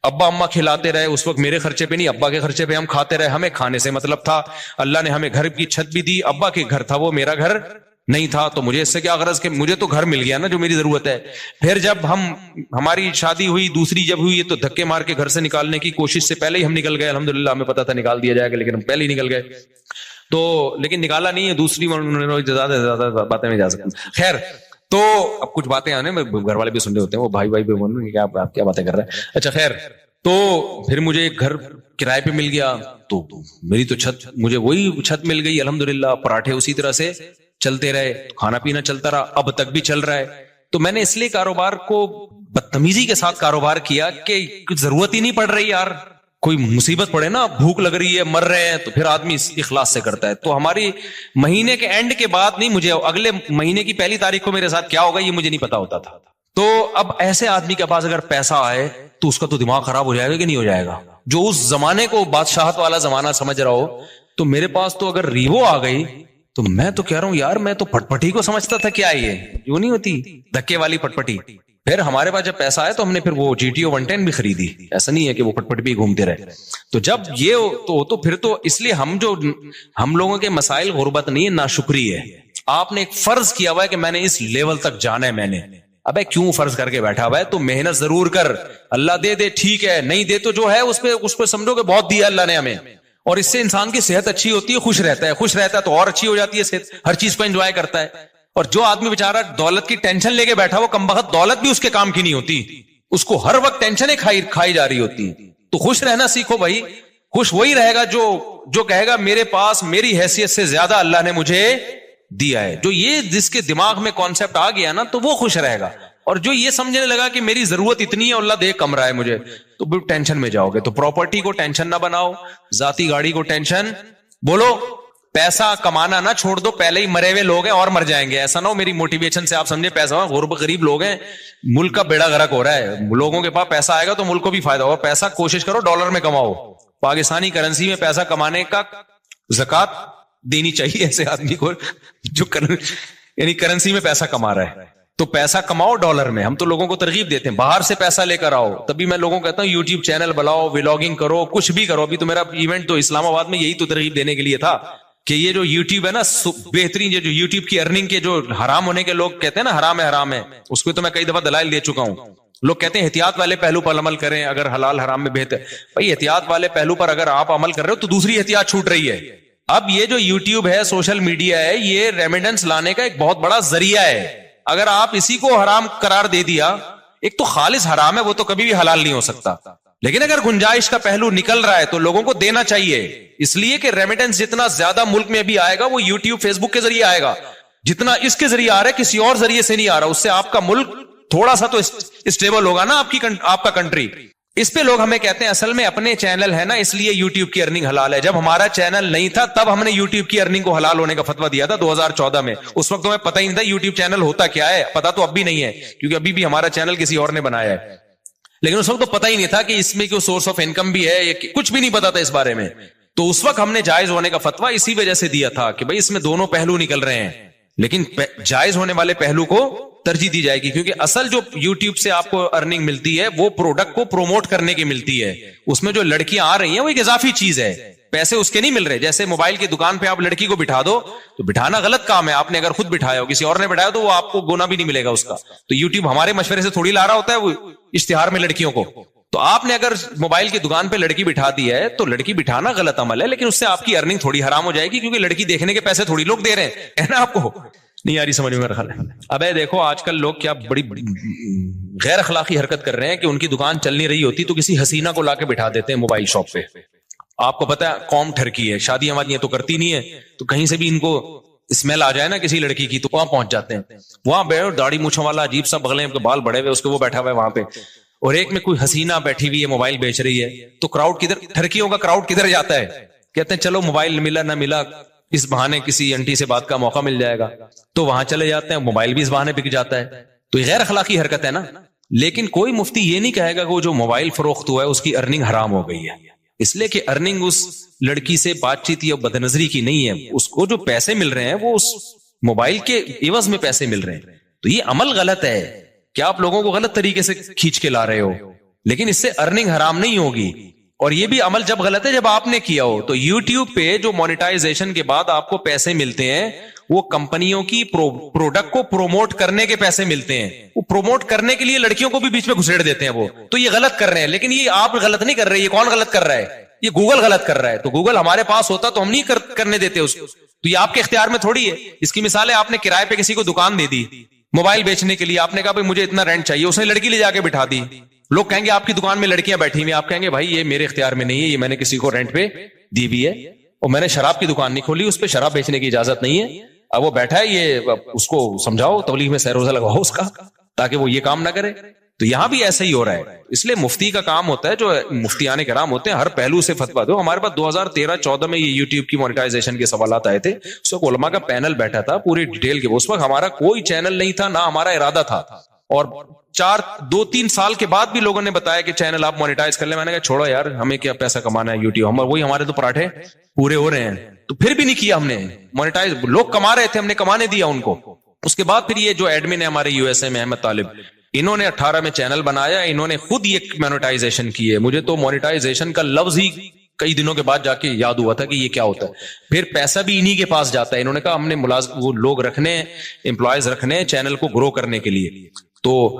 ابا اماں کھلاتے رہے, اس وقت میرے خرچے پہ نہیں ابا کے خرچے پہ ہم کھاتے رہے, ہمیں کھانے سے مطلب تھا. اللہ نے ہمیں گھر کی چھت بھی دی, ابا کے گھر تھا وہ, میرا گھر نہیں تھا. تو مجھے اس سے کیا غرض کہ مجھے تو گھر مل گیا نا جو میری ضرورت ہے. پھر جب ہماری شادی ہوئی, دوسری جب ہوئی, تو دھکے مار کے گھر سے نکالنے کی کوشش سے پہلے ہی ہم نکل گئے. الحمدللہ ہمیں پتا تھا نکال دیا جائے گا, لیکن ہم پہلے ہی نکل گئے. تو لیکن نکالا نہیں ہے, دوسری زیادہ باتیں نہیں جا سکتی. خیر, تو اب کچھ باتیں آنے میں گھر والے بھی سن رہے ہوتے ہیں, وہ بھائی بھی آپ کیا باتیں کر رہے ہیں. اچھا خیر, تو پھر مجھے ایک گھر کرائے پہ مل گیا, تو میری تو چھت, مجھے وہی چھت مل گئی الحمدللہ. پراٹھے اسی طرح سے چلتے رہے, کھانا پینا چلتا رہا, اب تک بھی چل رہا ہے. تو میں نے اس لیے کاروبار کو بدتمیزی کے ساتھ کاروبار کیا کہ کچھ ضرورت ہی نہیں پڑ رہی یار. کوئی مصیبت پڑے نا, بھوک لگ رہی ہے, مر رہے ہیں, تو پھر آدمی اخلاص سے کرتا ہے. تو ہماری مہینے کے اینڈ کے بعد نہیں, مجھے اگلے مہینے کی پہلی تاریخ کو میرے ساتھ کیا ہوگا یہ مجھے نہیں پتا ہوتا تھا. تو اب ایسے آدمی کے پاس اگر پیسہ آئے تو اس کا تو دماغ خراب ہو جائے گا کہ نہیں ہو جائے گا, جو اس زمانے کو بادشاہت والا زمانہ سمجھ رہا ہو. تو میرے پاس تو اگر ریوو آ گئی تو میں تو کہہ رہا ہوں یار, میں تو پٹپٹی کو سمجھتا تھا کیا یہ جو نہیں ہوتی دھکے والی پٹپٹی. پھر ہمارے پاس جب پیسہ آیا تو ہم نے پھر وہ GTO 110 بھی خریدی. ایسا نہیں ہے کہ وہ پٹپٹی بھی گھومتے رہے. تو جب یہ تو پھر تو اس لیے ہم لوگوں کے مسائل غربت نہیں ہے, ناشکری ہے. آپ نے ایک فرض کیا ہوا ہے کہ میں نے اس لیول تک جانا ہے. میں نے ابے کیوں فرض کر کے بیٹھا ہوا ہے, تو محنت ضرور کر, اللہ دے ٹھیک ہے, نہیں دے تو جو ہے اس پہ سمجھو کہ بہت دیا اللہ نے ہمیں. اور اس سے انسان کی صحت اچھی ہوتی ہے, خوش رہتا ہے تو اور اچھی ہو جاتی ہے صحت, ہر چیز کو انجوائے کرتا ہے. اور جو آدمی بیچارہ دولت کی ٹینشن لے کے بیٹھا, وہ کمبخت دولت بھی اس کے کام کی نہیں ہوتی, اس کو ہر وقت ٹینشنیں کھائی جا رہی ہوتی. تو خوش رہنا سیکھو بھائی. خوش وہی رہے گا جو کہے گا میرے پاس میری حیثیت سے زیادہ اللہ نے مجھے دیا ہے. جو یہ جس کے دماغ میں کانسیپٹ آ گیا نا, تو وہ خوش رہے گا. اور جو یہ سمجھنے لگا کہ میری ضرورت اتنی ہے, اللہ دے کم رہا ہے مجھے, تو بھی ٹینشن میں جاؤ گے. تو پراپرٹی کو ٹینشن نہ بناؤ, ذاتی گاڑی کو ٹینشن, بولو پیسہ کمانا نہ چھوڑ دو, پہلے ہی مرے ہوئے لوگ ہیں اور مر جائیں گے. ایسا نہ ہو میری موٹیویشن سے آپ سمجھے پیسہ غریب لوگ ہیں, ملک کا بیڑا غرق ہو رہا ہے. لوگوں کے پاس پیسہ آئے گا تو ملک کو بھی فائدہ ہوگا. پیسہ کوشش کرو ڈالر میں کماؤ, پاکستانی کرنسی میں پیسہ کمانے کا زکات دینی چاہیے ایسے آدمی کو جو یعنی کرنسی میں پیسہ کما رہا ہے. تو پیسہ کماؤ ڈالر میں. ہم تو لوگوں کو ترغیب دیتے ہیں باہر سے پیسہ لے کر آؤ, تبھی میں لوگوں کو کہتا ہوں یوٹیوب چینل بناؤ, ولاگنگ کرو, کچھ بھی کرو. ابھی تو میرا ایونٹ تو اسلام آباد میں یہی تو ترغیب دینے کے لیے تھا کہ یہ جو یوٹیوب ہے نا بہترین, یہ جو یوٹیوب کی ارننگ کے جو حرام ہونے کے لوگ کہتے ہیں نا حرام ہے, اس کو تو میں کئی دفعہ دلائل دے چکا ہوں. لوگ کہتے ہیں احتیاط والے پہلو پر عمل کریں اگر حلال حرام میں بہتر. بھائی احتیاط والے پہلو پر اگر آپ عمل کر رہے ہو تو دوسری احتیاط چھوٹ رہی ہے. اب یہ جو یوٹیوب ہے, سوشل میڈیا ہے, یہ ریمیڈنس لانے کا ایک بہت بڑا ذریعہ ہے. اگر آپ اسی کو حرام قرار دے دیا, ایک تو خالص حرام ہے, وہ تو کبھی بھی حلال نہیں ہو سکتا, لیکن اگر گنجائش کا پہلو نکل رہا ہے تو لوگوں کو دینا چاہیے. اس لیے کہ ریمیڈنس جتنا زیادہ ملک میں ابھی آئے گا وہ یوٹیوب فیس بک کے ذریعے آئے گا, جتنا اس کے ذریعے آ رہا ہے کسی اور ذریعے سے نہیں آ رہا. اس سے آپ کا ملک تھوڑا سا تو اسٹیبل ہوگا نا, آپ کا کنٹری. اس پہ لوگ ہمیں کہتے ہیں اصل میں اپنے چینل ہے نا اس لیے یوٹیوب کی ارننگ حلال ہے. جب ہمارا چینل نہیں تھا تب ہم نے یوٹیوب کی ارننگ کو حلال ہونے کا فتویٰ دیا تھا 2014 میں. اس وقت تو ہمیں پتہ ہی نہیں تھا یوٹیوب چینل ہوتا کیا ہے, پتہ تو اب بھی نہیں ہے کیونکہ ابھی بھی ہمارا چینل کسی اور نے بنایا ہے, لیکن اس وقت تو پتہ ہی نہیں تھا کہ اس میں کوئی سورس آف انکم بھی ہے, کچھ بھی نہیں پتا تھا اس بارے میں. تو اس وقت ہم نے جائز ہونے کا فتویٰ اسی وجہ سے دیا تھا کہ بھائی اس میں دونوں پہلو نکل رہے ہیں, لیکن جائز ہونے والے پہلو کو ترجیح دی جائے گی, کیونکہ اصل جو یوٹیوب سے آپ کو ارننگ ملتی ہے وہ پروڈکٹ کو پروموٹ کرنے کی ملتی ہے. اس میں جو لڑکیاں آ رہی ہیں وہ ایک اضافی چیز ہے, پیسے اس کے نہیں مل رہے. جیسے موبائل کی دکان پہ آپ لڑکی کو بٹھا دو تو بٹھانا غلط کام ہے, آپ نے اگر خود بٹھایا ہو کسی اور نے بٹھایا تو وہ آپ کو گنا بھی نہیں ملے گا اس کا. تو یوٹیوب ہمارے مشورے سے تھوڑی لا رہا ہوتا ہے وہ اشتہار میں لڑکیوں کو. تو آپ نے اگر موبائل کی دکان پہ لڑکی بٹھا دی ہے تو لڑکی بٹھانا غلط عمل ہے, لیکن اس سے آپ کی ارننگ تھوڑی حرام ہو جائے گی, کیونکہ لڑکی دیکھنے کے پیسے تھوڑی لوگ دے رہے ہیں نا. آپ کو نہیں آ رہی سمجھ میں میرا خیال ہے. اب دیکھو آج کل لوگ کیا بڑی غیر اخلاقی حرکت کر رہے ہیں کہ ان کی دکان چل نہیں رہی ہوتی تو کسی حسینہ کو لا کے بٹھا دیتے ہیں موبائل شاپ پہ. آپ کو پتا ہے قوم ٹھرکی ہے, شادیاں وادیاں تو کرتی نہیں ہے, تو کہیں سے بھی ان کو اسمیل آ جائے نا کسی لڑکی کی تو وہاں پہنچ جاتے ہیں. وہاں بیٹھ داڑھی مونچھوں والا عجیب سا بغلیں بال بڑے ہوئے اس کے وہ بیٹھا ہوا ہے وہاں پہ, اور ایک میں کوئی حسینہ بیٹھی ہوئی ہے موبائل بیچ رہی ہے. تو کراؤڈ کدھر, ٹھرکیوں کا کراؤڈ کدھر جاتا ہے, کہتے ہیں چلو موبائل ملا نہ ملا اس بہانے کسی انٹی سے بات کا موقع مل جائے گا, تو وہاں چلے جاتے ہیں, موبائل بھی اس بہانے بک جاتا ہے. تو یہ غیر اخلاقی حرکت ہے نا. لیکن کوئی مفتی یہ نہیں کہے گا کہ وہ جو موبائل فروخت ہوا ہے اس کی ارننگ حرام ہو گئی ہے, اس لیے کہ ارننگ اس لڑکی سے بات چیت یا بد نظری کی نہیں ہے. اس کو جو پیسے مل رہے ہیں وہ اس موبائل کے عوض میں پیسے مل رہے ہیں. تو یہ عمل غلط ہے کہ آپ لوگوں کو غلط طریقے سے کھینچ کے لا رہے ہو, لیکن اس سے ارننگ حرام نہیں ہوگی. اور یہ بھی عمل جب غلط ہے جب آپ نے کیا ہو. تو یوٹیوب پہ جو مونیٹائزیشن کے بعد آپ کو پیسے ملتے ہیں وہ کمپنیوں کی پروڈکٹ کو پروموٹ کرنے کے پیسے ملتے ہیں. وہ پروموٹ کرنے کے لیے لڑکیوں کو بھی بیچ میں گھسیڑ دیتے ہیں وہ. تو یہ غلط کر رہے ہیں, لیکن یہ آپ غلط نہیں کر رہے. یہ کون غلط کر رہا ہے, یہ گوگل غلط کر رہا ہے. تو گوگل ہمارے پاس ہوتا تو ہم نہیں کرنے دیتے اس کو. تو یہ آپ کے اختیار میں تھوڑی ہے. اس کی مثال ہے آپ نے کرائے پہ کسی کو دکان دے دی موبائل بیچنے کے لیے, آپ نے کہا بھائی مجھے اتنا رینٹ چاہیے, اس نے لڑکی لے جا کے بٹھا دی. لوگ کہیں گے آپ کی دکان میں لڑکیاں بیٹھی ہوئی, آپ کہیں گے بھائی یہ میرے اختیار میں نہیں ہے, یہ میں نے کسی کو رینٹ پہ دی ہوئی ہے, اور میں نے شراب کی دکان نہیں کھولی, اس پہ شراب بیچنے کی اجازت نہیں ہے. اب وہ بیٹھا ہے, یہ اس کو سمجھاؤ, تبلیغ میں سہ روزہ لگواؤ اس کا تاکہ وہ یہ کام نہ کرے. تو یہاں بھی ایسا ہی ہو رہا ہے. اس لیے مفتی کا کام ہوتا ہے, جو مفتیان کرام ہوتے ہیں, ہر پہلو سے فتویٰ دو. ہمارے پاس 2013-14 میں یہ یوٹیوب کی مونیٹائزیشن کے سوالات آئے تھے, اس وقت علماء کا پینل بیٹھا تھا پوری ڈیٹیل کے. اس وقت ہمارا کوئی چینل نہیں تھا, نہ ہمارا ارادہ تھا, اور 2-3 سال کے بعد بھی لوگوں نے بتایا کہ چینل آپ مونیٹائز کر لیں. میں نے کہا چھوڑو یار, ہمیں کیا پیسہ کمانا ہے یوٹیوب, وہی ہمارے تو پراٹھے پورے ہو رہے ہیں. تو پھر بھی نہیں کیا ہم نے مونیٹائز. لوگ کما رہے تھے, ہم نے کمانے دیا ان کو. اس کے بعد پھر یہ جو ایڈمن ہے ہمارے یو ایس اے میں احمد طالب, انہوں نے 18 میں چینل بنایا, انہوں نے خود یہ مونیٹائزیشن کی ہے. مجھے تو مونیٹائزیشن کا لفظ ہی کئی دنوں کے بعد جا کے یاد ہوا تھا کہ یہ کیا ہوتا ہے. پھر پیسہ بھی انہی کے پاس جاتا ہے. انہوں نے کہا ہم نے وہ لوگ رکھنے, امپلائیز رکھنے چینل کو گرو کرنے کے لیے. تو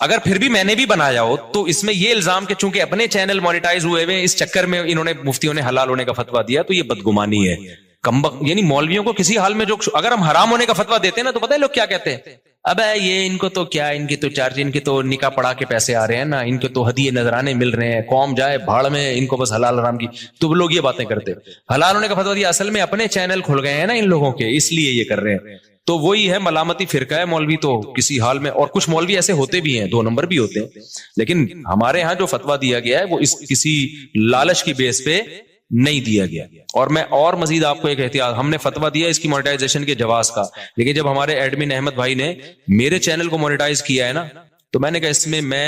اگر پھر بھی میں نے بھی بنایا ہو تو اس میں یہ الزام کہ چونکہ اپنے چینل مونیٹائز ہوئے ہوئے اس چکر میں انہوں نے مفتیوں نے حلال ہونے کا فتویٰ دیا, تو یہ بدگمانی ہے. یعنی مولویوں کو کسی حال میں جو اگر ہم حرام ہونے کا فتویٰ دیتے ہیں نا, تو پتہ ہے لوگ کیا کہتے ہیں, اب یہ ان کو تو کیا, ان کی تو چارج, ان کے تو نکاح پڑھا کے پیسے آ رہے ہیں نا, ان کے تو ہدیے نذرانے مل رہے ہیں, قوم جائے بھاڑ میں, ان کو بس حلال حرام کی. تو لوگ یہ باتیں کرتے. حلال ہونے کا فتویٰ دیا, اصل میں اپنے چینل کھل گئے ہیں نا ان لوگوں کے, اس لیے یہ کر رہے ہیں. تو وہی ہے ملامتی فرقہ ہے مولوی تو کسی حال میں. اور کچھ مولوی ایسے ہوتے بھی ہیں, 2 نمبر بھی ہوتے ہیں, لیکن ہمارے ہاں جو فتویٰ دیا گیا ہے وہ اس کسی لالچ کی بیس پہ نہیں دیا گیا. اور میں اور مزید آپ کو ایک احتیاط, ہم نے فتویٰ دیا اس کی مونیٹائزیشن کے جواز کا, لیکن جب ہمارے ایڈمن احمد بھائی نے میرے چینل کو مونیٹائز کیا ہے نا, تو میں نے کہا اس میں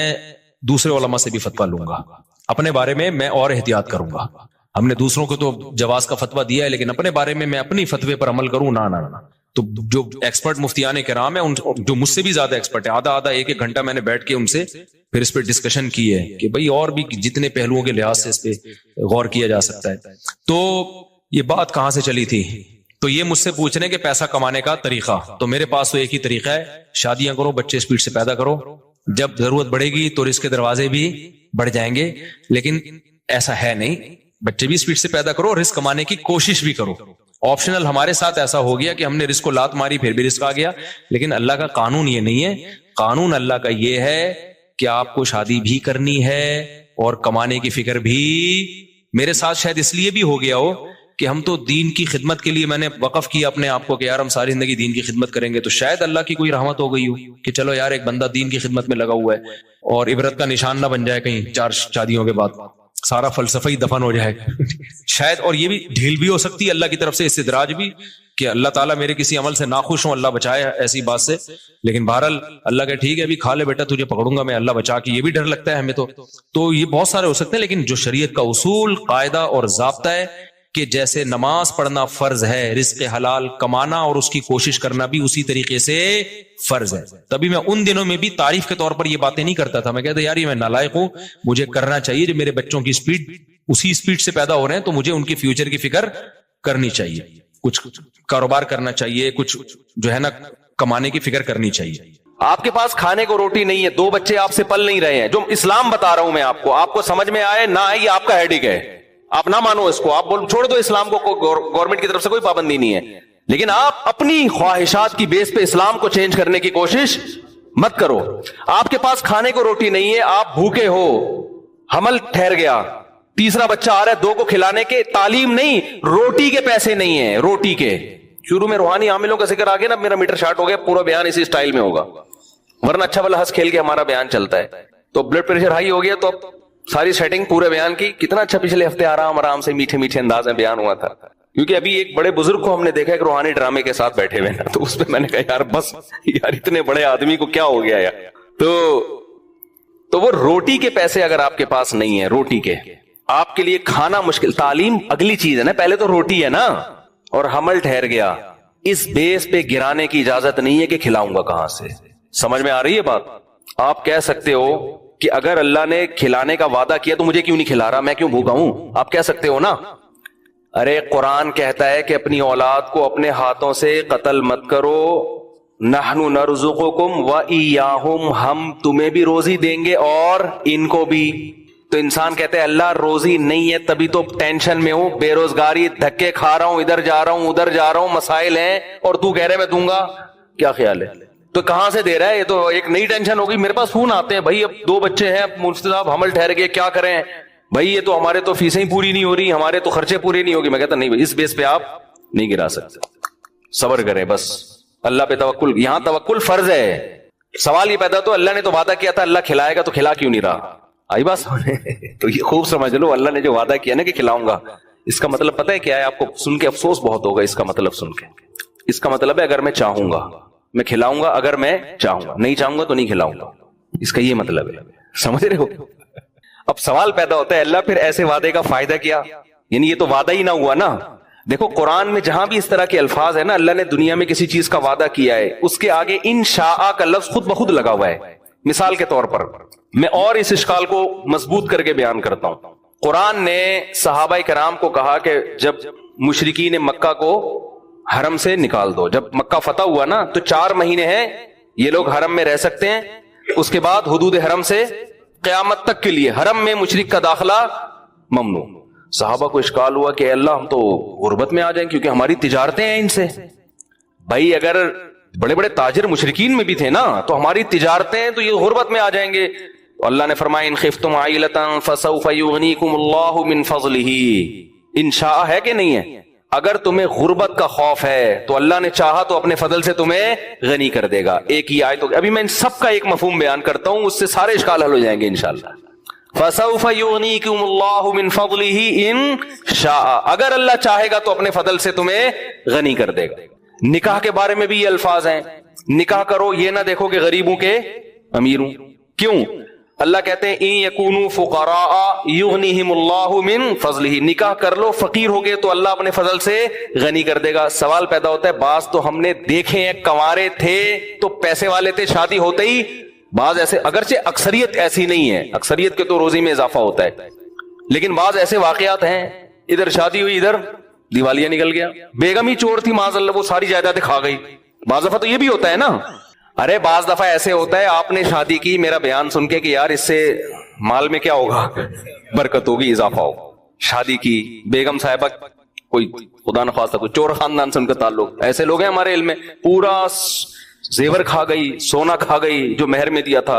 دوسرے علماء سے بھی فتویٰ لوں گا, اپنے بارے میں اور احتیاط کروں گا. ہم نے دوسروں کو تو جواز کا فتویٰ دیا ہے, لیکن اپنے بارے میں اپنی فتوے پر عمل کروں نہ. تو جو ایکسپرٹ مفتیان کرام ہیں, جو مجھ سے بھی زیادہ ایکسپرٹ ہیں, آدھا 1-1 گھنٹہ میں نے بیٹھ کے ان سے پھر اس پہ ڈسکشن کی ہے کہ بھئی اور بھی جتنے پہلوؤں کے لحاظ سے اس پہ غور کیا جا سکتا ہے. تو یہ بات کہاں سے چلی تھی؟ تو یہ مجھ سے پوچھ رہے ہیں کہ پیسہ کمانے کا طریقہ. تو میرے پاس تو ایک ہی طریقہ ہے, شادیاں کرو, بچے اسپیڈ سے پیدا کرو, جب ضرورت بڑھے گی تو رزق کے دروازے بھی بڑھ جائیں گے. لیکن ایسا ہے نہیں, بچے بھی اسپیڈ سے پیدا کرو, رزق کمانے کی کوشش بھی کرو. آپشنل ہمارے ساتھ ایسا ہو گیا کہ ہم نے رزق کو لات ماری پھر بھی رزق آ گیا, لیکن اللہ کا قانون یہ نہیں ہے. قانون اللہ کا یہ ہے کہ آپ کو شادی بھی کرنی ہے اور کمانے کی فکر بھی. میرے ساتھ شاید اس لیے بھی ہو گیا ہو کہ ہم تو دین کی خدمت کے لیے میں نے وقف کیا اپنے آپ کو کہ یار ہم ساری زندگی دین کی خدمت کریں گے, تو شاید اللہ کی کوئی رحمت ہو گئی ہو کہ چلو یار ایک بندہ دین کی خدمت میں لگا ہوا ہے اور عبرت کا نشان نہ بن جائے کہیں 4 شادیوں کے بعد, سارا فلسفہ ہی دفن ہو جائے شاید. اور یہ بھی ڈھیل بھی ہو سکتی ہے اللہ کی طرف سے, استدراج بھی کہ اللہ تعالیٰ میرے کسی عمل سے ناخوش ہوں, اللہ بچائے ایسی بات سے. لیکن بہرحال اللہ کہ ٹھیک ہے ابھی کھا لے بیٹا, تجھے پکڑوں گا میں, اللہ بچا کے, یہ بھی ڈر لگتا ہے ہمیں. تو یہ بہت سارے ہو سکتے ہیں, لیکن جو شریعت کا اصول, قاعدہ اور ضابطہ ہے کہ جیسے نماز پڑھنا فرض ہے, رزق حلال کمانا اور اس کی کوشش کرنا بھی اسی طریقے سے فرض ہے. تبھی میں ان دنوں میں بھی تعریف کے طور پر یہ باتیں نہیں کرتا تھا, میں کہتا یار یہ میں نالائق ہوں, مجھے کرنا چاہیے. جو میرے بچوں کی سپیڈ اسی سپیڈ سے پیدا ہو رہے ہیں تو مجھے ان کے فیوچر کی فکر کرنی چاہیے, کچھ کاروبار کرنا چاہیے, کچھ جو ہے نا کمانے کی فکر کرنی چاہیے. آپ کے پاس کھانے کو روٹی نہیں ہے, 2 بچے آپ سے پل نہیں رہے ہیں, جو اسلام بتا رہا ہوں میں آپ کو سمجھ میں آئے نہ آئے یہ آپ کا ہیڈک ہے, آپ نہ مانو اس کو, آپ چھوڑ دو اسلام کو, گورنمنٹ کی طرف سے کوئی پابندی نہیں ہے, لیکن آپ اپنی خواہشات کی بیس پہ اسلام کو چینج کرنے کی کوشش مت کرو. آپ کے پاس کھانے کو روٹی نہیں ہے, آپ بھوکے ہو, حمل ٹھہر گیا, تیسرا بچہ آ رہا ہے, 2 کو کھلانے کے, تعلیم نہیں, روٹی کے پیسے نہیں ہیں, روٹی کے. شروع میں روحانی عاملوں کا ذکر آ گیا نا, میرا میٹر شارٹ ہو گیا, پورا بیان اسی اسٹائل میں ہوگا, ورنہ اچھا والا ہنس کھیل کے ہمارا بیان چلتا ہے. تو بلڈ پریشر ہائی ہو گیا تو اب ساری سیٹنگ پورے بیان کی, کتنا اچھا پچھلے ہفتے آرام سے میٹھے میٹھے انداز میں بیان ہوا تھا, کیونکہ ابھی ایک بڑے بزرگ کو ہم نے دیکھا ایک روحانی ڈرامے کے ساتھ بیٹھے ہوئے نا, تو اس پہ میں نے کہا یار بس یار اتنے بڑے آدمی کو کیا ہو گیا یار. تو وہ روٹی کے پیسے اگر آپ کے پاس نہیں ہے, روٹی کے, آپ کے لیے کھانا مشکل, تعلیم اگلی چیز ہے نا, پہلے تو روٹی ہے نا, اور حمل ٹھہر گیا, اس بیس پہ گرانے کی اجازت نہیں ہے کہ کھلاؤں گا کہاں سے. سمجھ میں آ رہی ہے بات؟ آپ کہہ سکتے ہو کہ اگر اللہ نے کھلانے کا وعدہ کیا تو مجھے کیوں نہیں کھلا رہا, میں کیوں بھوکا ہوں, آپ کہہ سکتے ہو نا. ارے قرآن کہتا ہے کہ اپنی اولاد کو اپنے ہاتھوں سے قتل مت کرو, نحن نرزقکم وإیاہم, ہم تمہیں بھی روزی دیں گے اور ان کو بھی. تو انسان کہتے ہیں اللہ روزی نہیں ہے تبھی تو ٹینشن میں ہوں, بے روزگاری, دھکے کھا رہا ہوں, ادھر جا رہا ہوں ادھر جا رہا ہوں, مسائل ہیں, اور تو کہہ رہے میں دوں گا, کیا خیال ہے؟ تو کہاں سے دے رہا ہے؟ یہ تو ایک نئی ٹینشن ہوگی. میرے پاس فون آتے ہیں, بھائی اب 2 بچے ہیں, مفتی صاحب حمل ٹھہر گئے, کیا کریں بھائی, یہ تو ہمارے تو فیسیں ہی پوری نہیں ہو رہی, ہمارے تو خرچے پورے نہیں ہوگی. میں کہتا نہیں بھائی, اس بیس پہ آپ نہیں گرا سکتے, صبر کریں بس, اللہ پہ توکل. یہاں توکل فرض ہے. سوال یہ پیدا تو اللہ نے تو وعدہ کیا تھا, اللہ کھلائے گا, تو کھلا کیوں نہیں رہا؟ آئی بات تو یہ خوب سمجھ لو, اللہ نے جو وعدہ کیا نا کہ کھلاؤں گا, اس کا مطلب پتہ ہے کیا ہے؟ آپ کو سن کے افسوس بہت ہوگا اس کا مطلب سن کے. اس کا مطلب ہے اگر میں چاہوں گا میں کھلاؤں گا, اگر میں چاہوں گا, نہیں چاہوں گا تو نہیں کھلاؤں گا, اس کا یہ مطلب ہے. سمجھ رہے ہو؟ اب سوال پیدا ہوتا ہے اللہ پھر ایسے وعدے کا فائدہ کیا؟ یعنی یہ تو وعدہ ہی نہ ہوا نا. دیکھو قرآن میں جہاں بھی اس طرح کے الفاظ ہیں نا, اللہ نے دنیا میں کسی چیز کا وعدہ کیا ہے, اس کے آگے انشاء کا لفظ خود بخود لگا ہوا ہے. مثال کے طور پر میں اور اس اشکال کو مضبوط کر کے بیان کرتا ہوں. قرآن نے صحابہ کرام کو کہا کہ جب مشرکین مکہ کو حرم سے نکال دو, جب مکہ فتح ہوا نا تو 4 مہینے ہیں یہ لوگ حرم میں رہ سکتے ہیں, اس کے بعد حدود حرم سے قیامت تک کے لیے حرم میں مشرک کا داخلہ ممنوع. صحابہ کو اشکال ہوا کہ اللہ ہم تو غربت میں آ جائیں کیونکہ ہماری تجارتیں ہیں ان سے. بھائی اگر بڑے بڑے تاجر مشرکین میں بھی تھے نا تو ہماری تجارتیں ہیں تو یہ غربت میں آ جائیں گے. تو اللہ نے فرمایا ان خفتم عائلۃ فسوف یغنیکم اللہ من فضلہ. انشاء ہے کہ نہیں ہے؟ اگر تمہیں غربت کا خوف ہے تو اللہ نے چاہا تو اپنے فضل سے تمہیں غنی کر دے گا. ایک ہی آیت ابھی میں ان سب کا ایک مفہوم بیان کرتا ہوں, اس سے سارے اشکال حل ہو جائیں گے انشاءاللہ. فَسَوْفَ يُغْنِيكُمُ اللَّهُ مِنْ فَضْلِهِ إِنْ شَاءَ, اگر اللہ چاہے گا تو اپنے فضل سے تمہیں غنی کر دے گا. نکاح کے بارے میں بھی یہ الفاظ ہیں, نکاح کرو یہ نہ دیکھو کہ غریبوں کے امیر ہوں. کیوں؟ اللہ کہتے ہیں ان یکونوا فقراء یغنیہم اللہ من فضلہ, نکاح کر لو فقیر ہو گئے تو اللہ اپنے فضل سے غنی کر دے گا. سوال پیدا ہوتا ہے, بعض تو ہم نے دیکھے ہیں کنوارے تھے تو پیسے والے تھے, شادی ہوتے ہی بعض ایسے, اگرچہ اکثریت ایسی نہیں ہے, اکثریت کے تو روزی میں اضافہ ہوتا ہے, لیکن بعض ایسے واقعات ہیں ادھر شادی ہوئی ادھر دیوالیہ نکل گیا, بیگم ہی چور تھی معاذ اللہ, وہ ساری جائیدادیں کھا گئی. بعض دفعہ تو یہ بھی ہوتا ہے نا, ارے بعض دفعہ ایسے ہوتا ہے آپ نے شادی کی میرا بیان سن کے کہ یار اس سے مال میں کیا ہوگا, برکت ہوگی, اضافہ ہوگا. شادی کی بیگم صاحبہ کوئی خدا نخواستہ کوئی چور خاندان سے ان کا تعلق, ایسے لوگ ہیں ہمارے علم میں, پورا زیور کھا گئی, سونا کھا گئی جو مہر میں دیا تھا,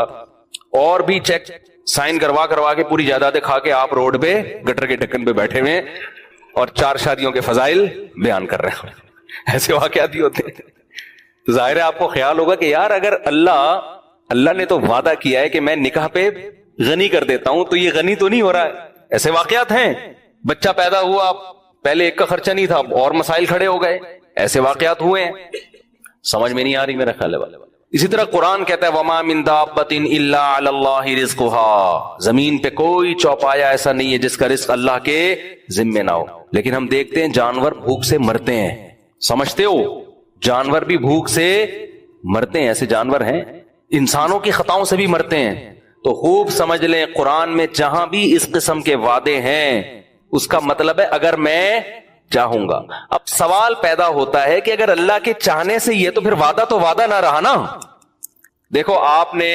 اور بھی چیک سائن کروا کے پوری جائیدادیں کھا کے آپ روڈ پہ گٹر کے ڈھکن پہ بیٹھے ہوئے اور 4 شادیوں کے فضائل بیان کر رہے ہیں. ایسے واقعات ہی ہوتے ہیں. تو ظاہر ہے آپ کو خیال ہوگا کہ یار اگر اللہ نے تو وعدہ کیا ہے کہ میں نکاح پہ غنی کر دیتا ہوں, تو یہ غنی تو نہیں ہو رہا ہے. ایسے واقعات ہیں, بچہ پیدا ہوا پہلے ایک کا خرچہ نہیں تھا اور مسائل کھڑے ہو گئے, ایسے واقعات ہوئے ہیں. سمجھ میں نہیں آ رہی میرا خیال ہے. اسی طرح قرآن کہتا ہے وما من دابۃ الا علی اللہ رزقها, زمین پہ کوئی چوپایا ایسا نہیں ہے جس کا رزق اللہ کے ذمے نہ ہو. لیکن ہم دیکھتے ہیں جانور بھوک سے مرتے ہیں, سمجھتے ہو, جانور بھی بھوک سے مرتے ہیں, ایسے جانور ہیں, انسانوں کی خطاؤں سے بھی مرتے ہیں. تو خوب سمجھ لیں قرآن میں جہاں بھی اس قسم کے وعدے ہیں اس کا مطلب ہے اگر میں چاہوں گا. اب سوال پیدا ہوتا ہے کہ اگر اللہ کے چاہنے سے یہ, تو پھر وعدہ تو وعدہ نہ رہا نا. دیکھو آپ نے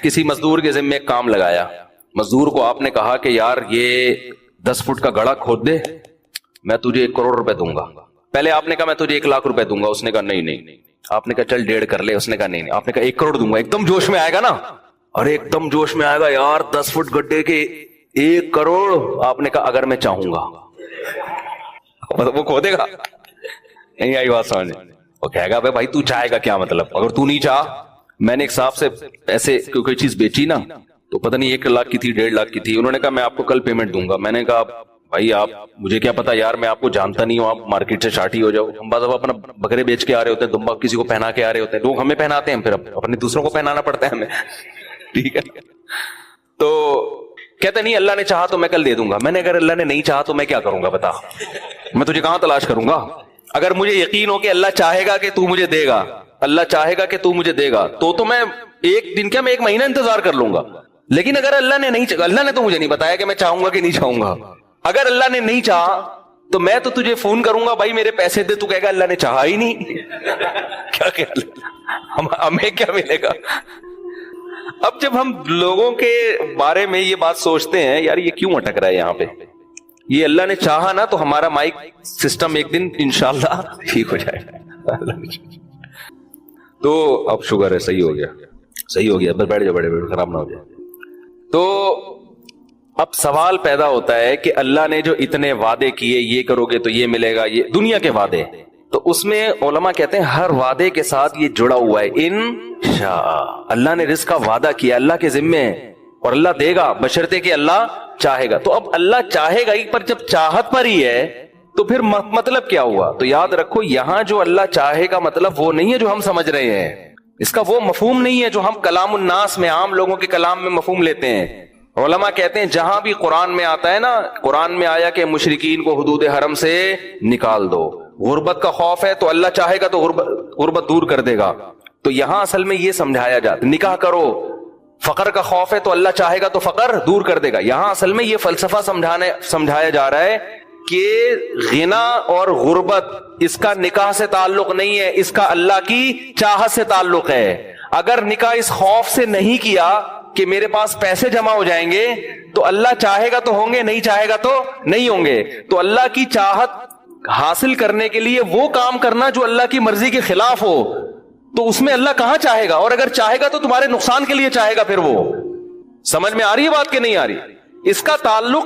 کسی مزدور کے ذمہ ایک کام لگایا, مزدور کو آپ نے کہا کہ یار یہ 10 فٹ کا گڑھا کھود دے, میں تجھے 1 کروڑ روپے دوں گا. پہلے آپ نے کہا میں تجھے 1 لاکھ روپے دوں گا, اس نے کہا نہیں. آپ نے کہا چل 1.5 کر لے, اس نے کہا نہیں. آپ نے کہا 1 کروڑ دوں گا. ایک دم جوش میں آئے گا نا, اور ایک دم جوش میں آئے گا یار 10 فٹ گڈھے کے 1 کروڑ. آپ نے کہا اگر میں چاہوں گا, وہ کھودے گا. نہیں آئی بات سمجھ, وہ کہے گا بھائی تو چاہے گا کیا مطلب, اگر تو نہیں چاہ. میں نے ایک صاحب سے ایسے کوئی چیز بیچی نا, تو پتہ نہیں 1 لاکھ کی تھی 1.5 لاکھ کی تھی, انہوں نے کہا میں آپ کو کل پیمنٹ دوں گا. میں نے کہا بھائی آپ مجھے کیا پتا یار, میں آپ کو جانتا نہیں ہوں, آپ مارکیٹ سے شارٹی ہو جاؤ. ہم بعض اپنا بکرے بیچ کے آ رہے ہوتے ہیں, دمبا کسی کو پہنا کے آ رہے ہوتے ہیں, لوگ ہمیں پہناتے ہیں, پھر اپنے دوسروں کو پہنانا پڑتا ہے ہمیں, ٹھیک ہے. تو کہتے نہیں اللہ نے چاہا تو میں کل دے دوں گا. میں نے اگر اللہ نے نہیں چاہا تو میں کیا کروں گا بتا, میں تجھے کہاں تلاش کروں گا. اگر مجھے یقین ہو کہ اللہ چاہے گا کہ تو مجھے دے گا, اللہ چاہے گا کہ تو مجھے دے گا, تو میں 1 دن کیا میں 1 مہینہ انتظار کر لوں گا. لیکن اگر اللہ نے نہیں, اللہ نے تو مجھے نہیں بتایا کہ میں چاہوں گا کہ نہیں چاہوں گا. اگر اللہ نے نہیں چاہا تو میں تو تجھے فون کروں گا بھائی میرے پیسے دے, تو کہے گا اللہ نے چاہا ہی نہیں. کیا خیال ہے, ہمیں کیا ملے گا. اب جب ہم لوگوں کے بارے میں یہ بات سوچتے ہیں یار یہ کیوں اٹک رہا ہے یہاں پہ, یہ اللہ نے چاہا نا تو ہمارا مائک سسٹم ایک دن انشاءاللہ ٹھیک ہو جائے گا. تو اب شکر ہے صحیح ہو گیا, بس بیٹھ جاؤ, بڑے خراب نہ ہو جائے. تو اب سوال پیدا ہوتا ہے کہ اللہ نے جو اتنے وعدے کیے, یہ کرو گے تو یہ ملے گا, یہ دنیا کے وعدے, تو اس میں علماء کہتے ہیں ہر وعدے کے ساتھ یہ جڑا ہوا ہے انشاء. اللہ نے رزق کا وعدہ کیا, اللہ کے ذمے ہے, اور اللہ دے گا بشرطے کہ اللہ چاہے گا. تو اب اللہ چاہے گا ہی, پر جب چاہت پر ہی ہے تو پھر مطلب کیا ہوا. تو یاد رکھو یہاں جو اللہ چاہے گا مطلب وہ نہیں ہے جو ہم سمجھ رہے ہیں, اس کا وہ مفہوم نہیں ہے جو ہم کلام الناس میں, عام لوگوں کے کلام میں مفہوم لیتے ہیں. علماء کہتے ہیں جہاں بھی قرآن میں آتا ہے نا, قرآن میں آیا کہ مشرکین کو حدود حرم سے نکال دو, غربت کا خوف ہے تو اللہ چاہے گا تو غربت دور کر دے گا. تو یہاں اصل میں یہ سمجھایا جاتا, نکاح کرو, فقر کا خوف ہے تو اللہ چاہے گا تو فقر دور کر دے گا. یہاں اصل میں یہ فلسفہ سمجھایا جا رہا ہے کہ غنا اور غربت اس کا نکاح سے تعلق نہیں ہے, اس کا اللہ کی چاہت سے تعلق ہے. اگر نکاح اس خوف سے نہیں کیا کہ میرے پاس پیسے جمع ہو جائیں گے تو اللہ چاہے گا تو ہوں گے, نہیں چاہے گا تو نہیں ہوں گے. تو اللہ کی چاہت حاصل کرنے کے لیے وہ کام کرنا جو اللہ کی مرضی کے خلاف ہو, تو اس میں اللہ کہاں چاہے گا, اور اگر چاہے گا تو تمہارے نقصان کے لیے چاہے گا. پھر وہ سمجھ میں آ رہی ہے بات کہ نہیں آ رہی. اس کا تعلق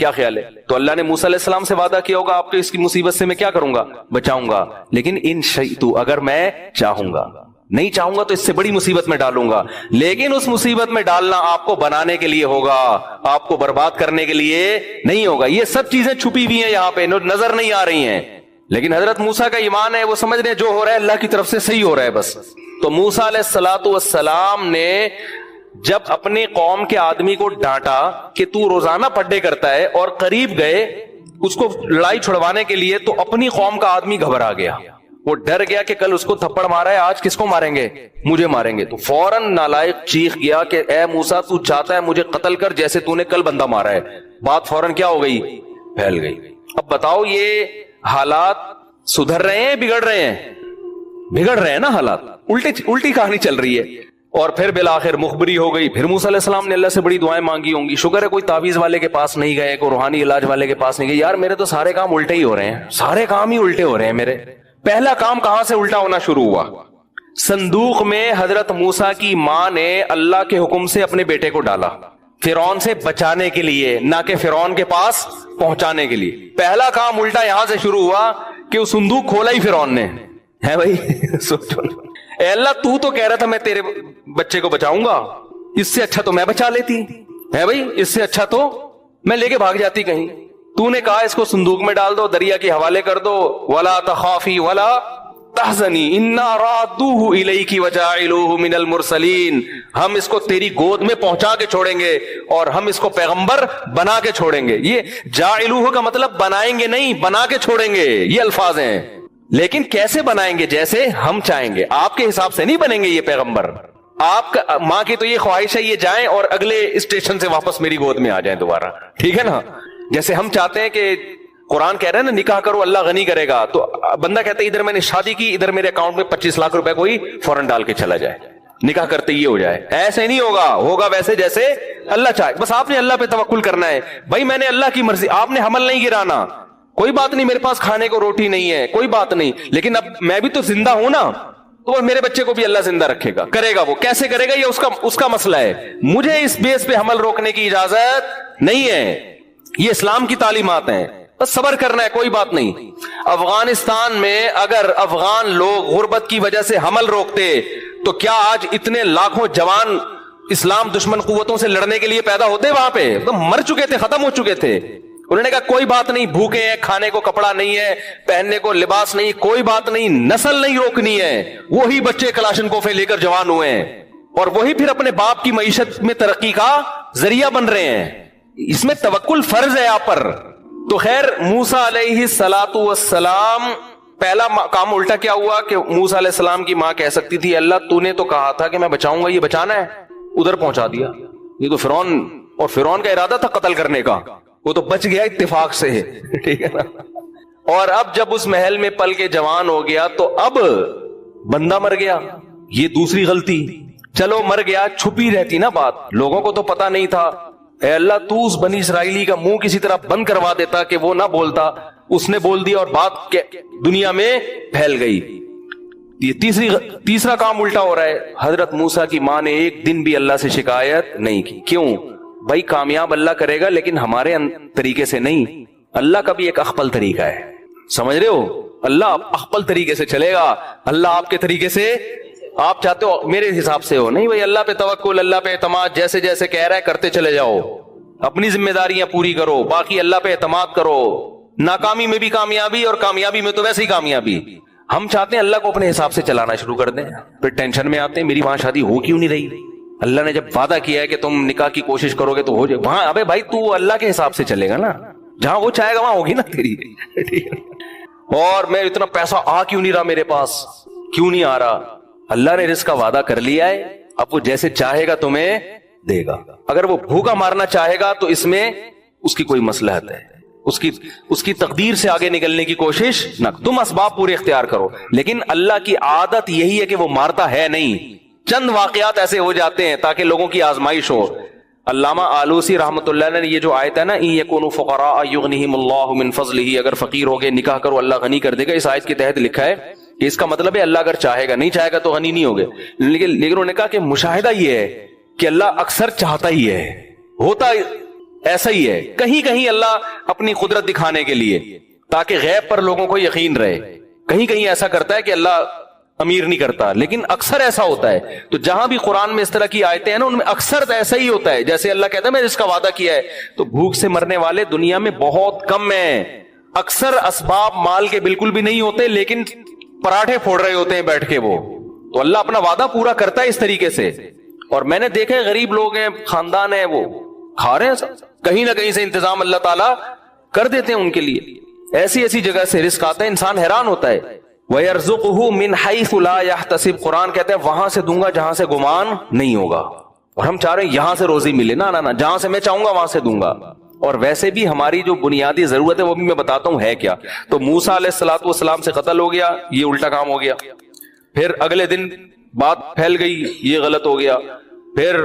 کیا خیال ہے؟ تو اللہ نے موسیٰ علیہ السلام سے وعدہ کیا ہوگا آپ کو اس کی مصیبت سے میں کیا کروں گا؟ بچاؤں گا. لیکن ان شئت، اگر میں چاہوں گا، نہیں چاہوں گا تو اس سے بڑی مصیبت میں ڈالوں گا. لیکن اس مصیبت میں ڈالنا آپ کو بنانے کے لیے ہوگا، آپ کو برباد کرنے کے لیے نہیں ہوگا. یہ سب چیزیں چھپی ہوئی ہیں یہاں پہ، نظر نہیں آ رہی ہیں. لیکن حضرت موسیٰ کا ایمان ہے، وہ سمجھ رہے ہیں جو ہو رہا ہے اللہ کی طرف سے صحیح ہو رہا ہے بس. تو موسیٰ علیہ السلام نے جب اپنے قوم کے آدمی کو ڈانٹا کہ تو روزانہ پڈے کرتا ہے، اور قریب گئے اس کو لڑائی چھڑوانے کے لیے، تو اپنی قوم کا آدمی گھبرا گیا. وہ ڈر گیا کہ کل اس کو تھپڑ مارا ہے، آج کس کو ماریں گے؟ مجھے ماریں گے. تو فوراً نالائق چیخ گیا کہ اے موسیٰ تو چاہتا ہے مجھے قتل کر جیسے تو نے کل بندہ مارا ہے. بات فوراً کیا ہو گئی؟ پھیل گئی. اب بتاؤ یہ حالات سدھر رہے ہیں بگڑ رہے ہیں؟ بگڑ رہے ہیں نا حالات، الٹی کہانی چل رہی ہے. اور پھر بالآخر مخبری ہو گئی. پھر موسیٰ علیہ السلام نے اللہ سے بڑی دعائیں مانگی ہوں گی. شکر ہے کوئی تعویذ والے کے پاس نہیں گئے، کوئی روحانی علاج والے کے پاس نہیں گئے. یار میرے تو سارے کام الٹے ہی ہو رہے ہیں، سارے کام ہی الٹے ہو رہے ہیں میرے. پہلا کام کہاں سے الٹا ہونا شروع ہوا؟ صندوق میں حضرت موسیٰ کی ماں نے اللہ کے حکم سے اپنے بیٹے کو ڈالا، فرعون سے بچانے کے لیے، نہ کہ فرعون کے پاس پہنچانے کے لیے. پہلا کام الٹا یہاں سے شروع ہوا کہ وہ صندوق کھولا ہی فرعون نے. ہے بھائی سوچو، اے اللہ تو کہہ رہا تھا میں تیرے بچے کو بچاؤں گا، اس سے اچھا تو میں بچا لیتی. ہے بھائی، اس سے اچھا تو میں لے کے بھاگ جاتی کہیں. تو نے کہا اس کو صندوق میں ڈال دو، دریا کے حوالے کر دو. ولا تخافی ولا تحزنی انا رادوہ الیک وجاعلوہ من المرسلین. ہم اس کو تیری گود میں پہنچا کے چھوڑیں گے اور ہم اس کو پیغمبر بنا کے چھوڑیں گے. یہ جاعلوہ کا مطلب بنائیں گے نہیں، بنا کے چھوڑیں گے، یہ الفاظ ہیں. لیکن کیسے بنائیں گے؟ جیسے ہم چاہیں گے. آپ کے حساب سے نہیں بنیں گے یہ پیغمبر. آپ کا ماں کی تو یہ خواہش ہے یہ جائیں اور اگلے اسٹیشن سے واپس میری گود میں آ جائیں دوبارہ، ٹھیک ہے نا. جیسے ہم چاہتے ہیں کہ قرآن کہہ رہے ہیں نا نکاح کرو اللہ غنی کرے گا، تو بندہ کہتا ہے ادھر میں نے شادی کی، ادھر میرے اکاؤنٹ میں 25 لاکھ روپے کوئی فوراً ڈال کے چلا جائے، نکاح کرتے یہ ہو جائے. ایسے نہیں ہوگا، ہوگا ویسے جیسے اللہ چاہے. بس آپ نے اللہ پہ توکل کرنا ہے. بھائی میں نے اللہ کی مرضی، آپ نے حمل نہیں گرانا. کوئی بات نہیں، میرے پاس کھانے کو روٹی نہیں ہے، کوئی بات نہیں، لیکن اب میں بھی تو زندہ ہوں نا، تو میرے بچے کو بھی اللہ زندہ رکھے گا، کرے گا. وہ کیسے کرے گا یہ اس کا مسئلہ ہے. مجھے اس بیس پہ حمل روکنے کی اجازت نہیں ہے. یہ اسلام کی تعلیمات ہیں. بس صبر کرنا ہے، کوئی بات نہیں. افغانستان میں اگر افغان لوگ غربت کی وجہ سے حمل روکتے تو کیا آج اتنے لاکھوں جوان اسلام دشمن قوتوں سے لڑنے کے لیے پیدا ہوتے؟ وہاں پہ تو مر چکے تھے، ختم ہو چکے تھے. انہوں نے کہا کوئی بات نہیں، بھوکے ہیں، کھانے کو کپڑا نہیں ہے، پہننے کو لباس نہیں، کوئی بات نہیں، نسل نہیں روکنی ہے. وہی بچے کلاشنکوفیں لے کر جوان ہوئے ہیں اور وہی پھر اپنے باپ کی معیشت میں ترقی کا ذریعہ بن رہے ہیں. اس میں توکل فرض ہے آپ پر. تو خیر موسیٰ علیہ السلام پہلا کام الٹا کیا ہوا کہ موسیٰ علیہ السلام کی ماں کہہ سکتی تھی اللہ تو نے تو کہا تھا کہ میں بچاؤں گا، یہ بچانا ہے، ادھر پہنچا دیا. یہ تو فرعون کا ارادہ تھا قتل کرنے کا، وہ تو بچ گیا اتفاق سے، ٹھیک ہے نا. اور اب جب اس محل میں پل کے جوان ہو گیا تو اب بندہ مر گیا. یہ دوسری غلطی. چلو مر گیا، چھپی رہتی نا بات، لوگوں کو تو پتا نہیں تھا. اے اللہ تو اس بنی اسرائیلی کا منہ کسی طرح بند کروا دیتا کہ وہ نہ بولتا. اس نے بول دیا اور بات دنیا میں پھیل گئی. یہ تیسرا کام الٹا ہو رہا ہے. حضرت موسیٰ کی ماں نے ایک دن بھی اللہ سے شکایت نہیں کی. کیوں بھائی؟ کامیاب اللہ کرے گا لیکن ہمارے طریقے سے نہیں. اللہ کا بھی ایک اخپل طریقہ ہے، سمجھ رہے ہو؟ اللہ اخپل طریقے سے چلے گا. اللہ آپ کے طریقے سے، آپ چاہتے ہو میرے حساب سے ہو، نہیں بھائی. اللہ پہ توکل، اللہ پہ اعتماد، جیسے جیسے کہہ رہا ہے کرتے چلے جاؤ، اپنی ذمہ داریاں پوری کرو، باقی اللہ پہ اعتماد کرو. ناکامی میں بھی کامیابی اور کامیابی میں تو ویسے ہی کامیابی. ہم چاہتے ہیں اللہ کو اپنے حساب سے چلانا شروع کر دیں، پھر ٹینشن میں آتے ہیں میری وہاں شادی ہو کیوں نہیں رہی. اللہ نے جب وعدہ کیا ہے کہ تم نکاح کی کوشش کرو گے تو ہو جائے وہاں. ابے بھائی تو اللہ کے حساب سے چلے گا نا، جہاں وہ چاہے گا وہاں ہوگی نا تیری. اور میں اتنا پیسہ آ کیوں نہیں رہا میرے پاس، کیوں نہیں آ رہا؟ اللہ نے رزق کا وعدہ کر لیا ہے، اب وہ جیسے چاہے گا تمہیں دے گا. اگر وہ بھوکا مارنا چاہے گا تو اس میں اس کی کوئی مصلحت ہے، اس کی تقدیر سے آگے نکلنے کی کوشش نہ. تم اسباب پورے اختیار کرو، لیکن اللہ کی عادت یہی ہے کہ وہ مارتا ہے نہیں. چند واقعات ایسے ہو جاتے ہیں تاکہ لوگوں کی آزمائش ہو. علامہ آلوسی رحمۃ اللہ علیہ نے یہ جو آیت ہے نا ان یکونوا فقراء یغنیہم اللہ من فضلہ، اگر فقیر ہو گئے نکاح کرو اللہ غنی کر دے گا، اس آیت کے تحت لکھا ہے کہ اس کا مطلب ہے اللہ اگر چاہے گا، نہیں چاہے گا تو غنی نہیں ہوگے. لیکن انہوں نے کہا کہ مشاہدہ یہ ہے کہ اللہ اکثر چاہتا ہی ہے، ہوتا ایسا ہی ہے. کہیں کہیں اللہ اپنی قدرت دکھانے کے لیے تاکہ غیب پر لوگوں کو یقین رہے, کہیں کہیں ایسا کرتا ہے کہ اللہ امیر نہیں کرتا, لیکن اکثر ایسا ہوتا ہے. تو جہاں بھی قرآن میں اس طرح کی آیتیں ہیں نا, ان میں اکثر ایسا ہی ہوتا ہے. جیسے اللہ کہتا ہے میں اس کا وعدہ کیا ہے, تو بھوک سے مرنے والے دنیا میں بہت کم ہیں. اکثر اسباب مال کے بالکل بھی نہیں ہوتے, لیکن پراٹھے پھوڑ رہے ہوتے ہیں بیٹھ کے وہ. تو اللہ اپنا وعدہ پورا کرتا ہے اس طریقے سے. اور میں نے دیکھا ہے غریب لوگ ہیں, خاندان ہیں, وہ کھا رہے ہیں, کہیں نہ کہیں سے انتظام اللہ تعالیٰ کر دیتے ہیں ان کے لیے. ایسی ایسی جگہ سے رزق آتا ہے, انسان حیران ہوتا ہے. وَيَرْزُقُهُ مِنْ حَيْثُ لَا يَحْتَسِبُ, قرآن کہتا ہے وہاں سے دوں گا جہاں سے گمان نہیں ہوگا. اور ہم چاہ رہے ہیں یہاں سے روزی ملے, نہ جہاں سے میں چاہوں گا وہاں سے دوں گا. اور ویسے بھی ہماری جو بنیادی ضرورت ہے وہ بھی میں بتاتا ہوں ہے کیا. تو موسیٰ علیہ الصلوۃ والسلام سے قتل ہو گیا, یہ الٹا کام ہو گیا. پھر اگلے دن بات پھیل گئی, یہ غلط ہو گیا. پھر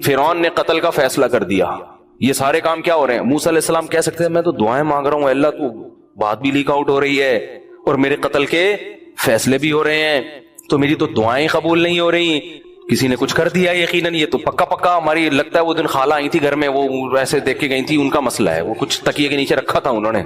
فرعون نے قتل کا فیصلہ کر دیا. یہ سارے کام کیا ہو رہے ہیں؟ موسیٰ علیہ السلام کہہ سکتے ہیں میں تو دعائیں مانگ رہا ہوں اللہ, تو بات بھی لیک آؤٹ ہو رہی ہے اور میرے قتل کے فیصلے بھی ہو رہے ہیں, تو میری تو دعائیں قبول نہیں ہو رہی. کسی نے کچھ کر دیا یقیناً, یہ تو پکا ہماری لگتا ہے وہ دن خالہ آئی تھی گھر میں, وہ ایسے دیکھ کے گئی تھی, ان کا مسئلہ ہے, وہ کچھ تکیے کے نیچے رکھا تھا انہوں نے,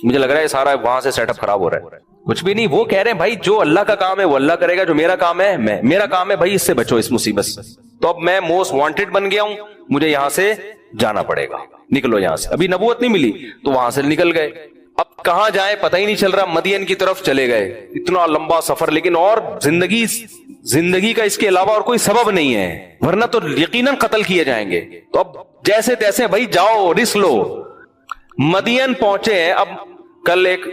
مجھے لگ رہا ہے سارا وہاں سے سیٹ اپ خراب ہو رہا ہے. کچھ بھی نہیں, وہ کہہ رہے ہیں بھائی جو اللہ کا کام ہے وہ اللہ کرے گا, جو میرا کام ہے میرا کام ہے بھائی اس سے بچو اس مصیبت سے. تو اب میں موسٹ وانٹیڈ بن گیا ہوں, مجھے یہاں سے جانا پڑے گا, نکلو یہاں سے. ابھی نبوت نہیں ملی تو وہاں سے نکل گئے. اب کہاں جائیں پتہ ہی نہیں چل رہا, مدین کی طرف چلے گئے. اتنا لمبا سفر, لیکن اور زندگی کا اس کے علاوہ اور کوئی سبب نہیں ہے, ورنہ تو یقیناً قتل کیے جائیں گے. تو اب جیسے تیسے بھائی جاؤ رسک لو. مدین پہنچے ہیں. اب کل ایک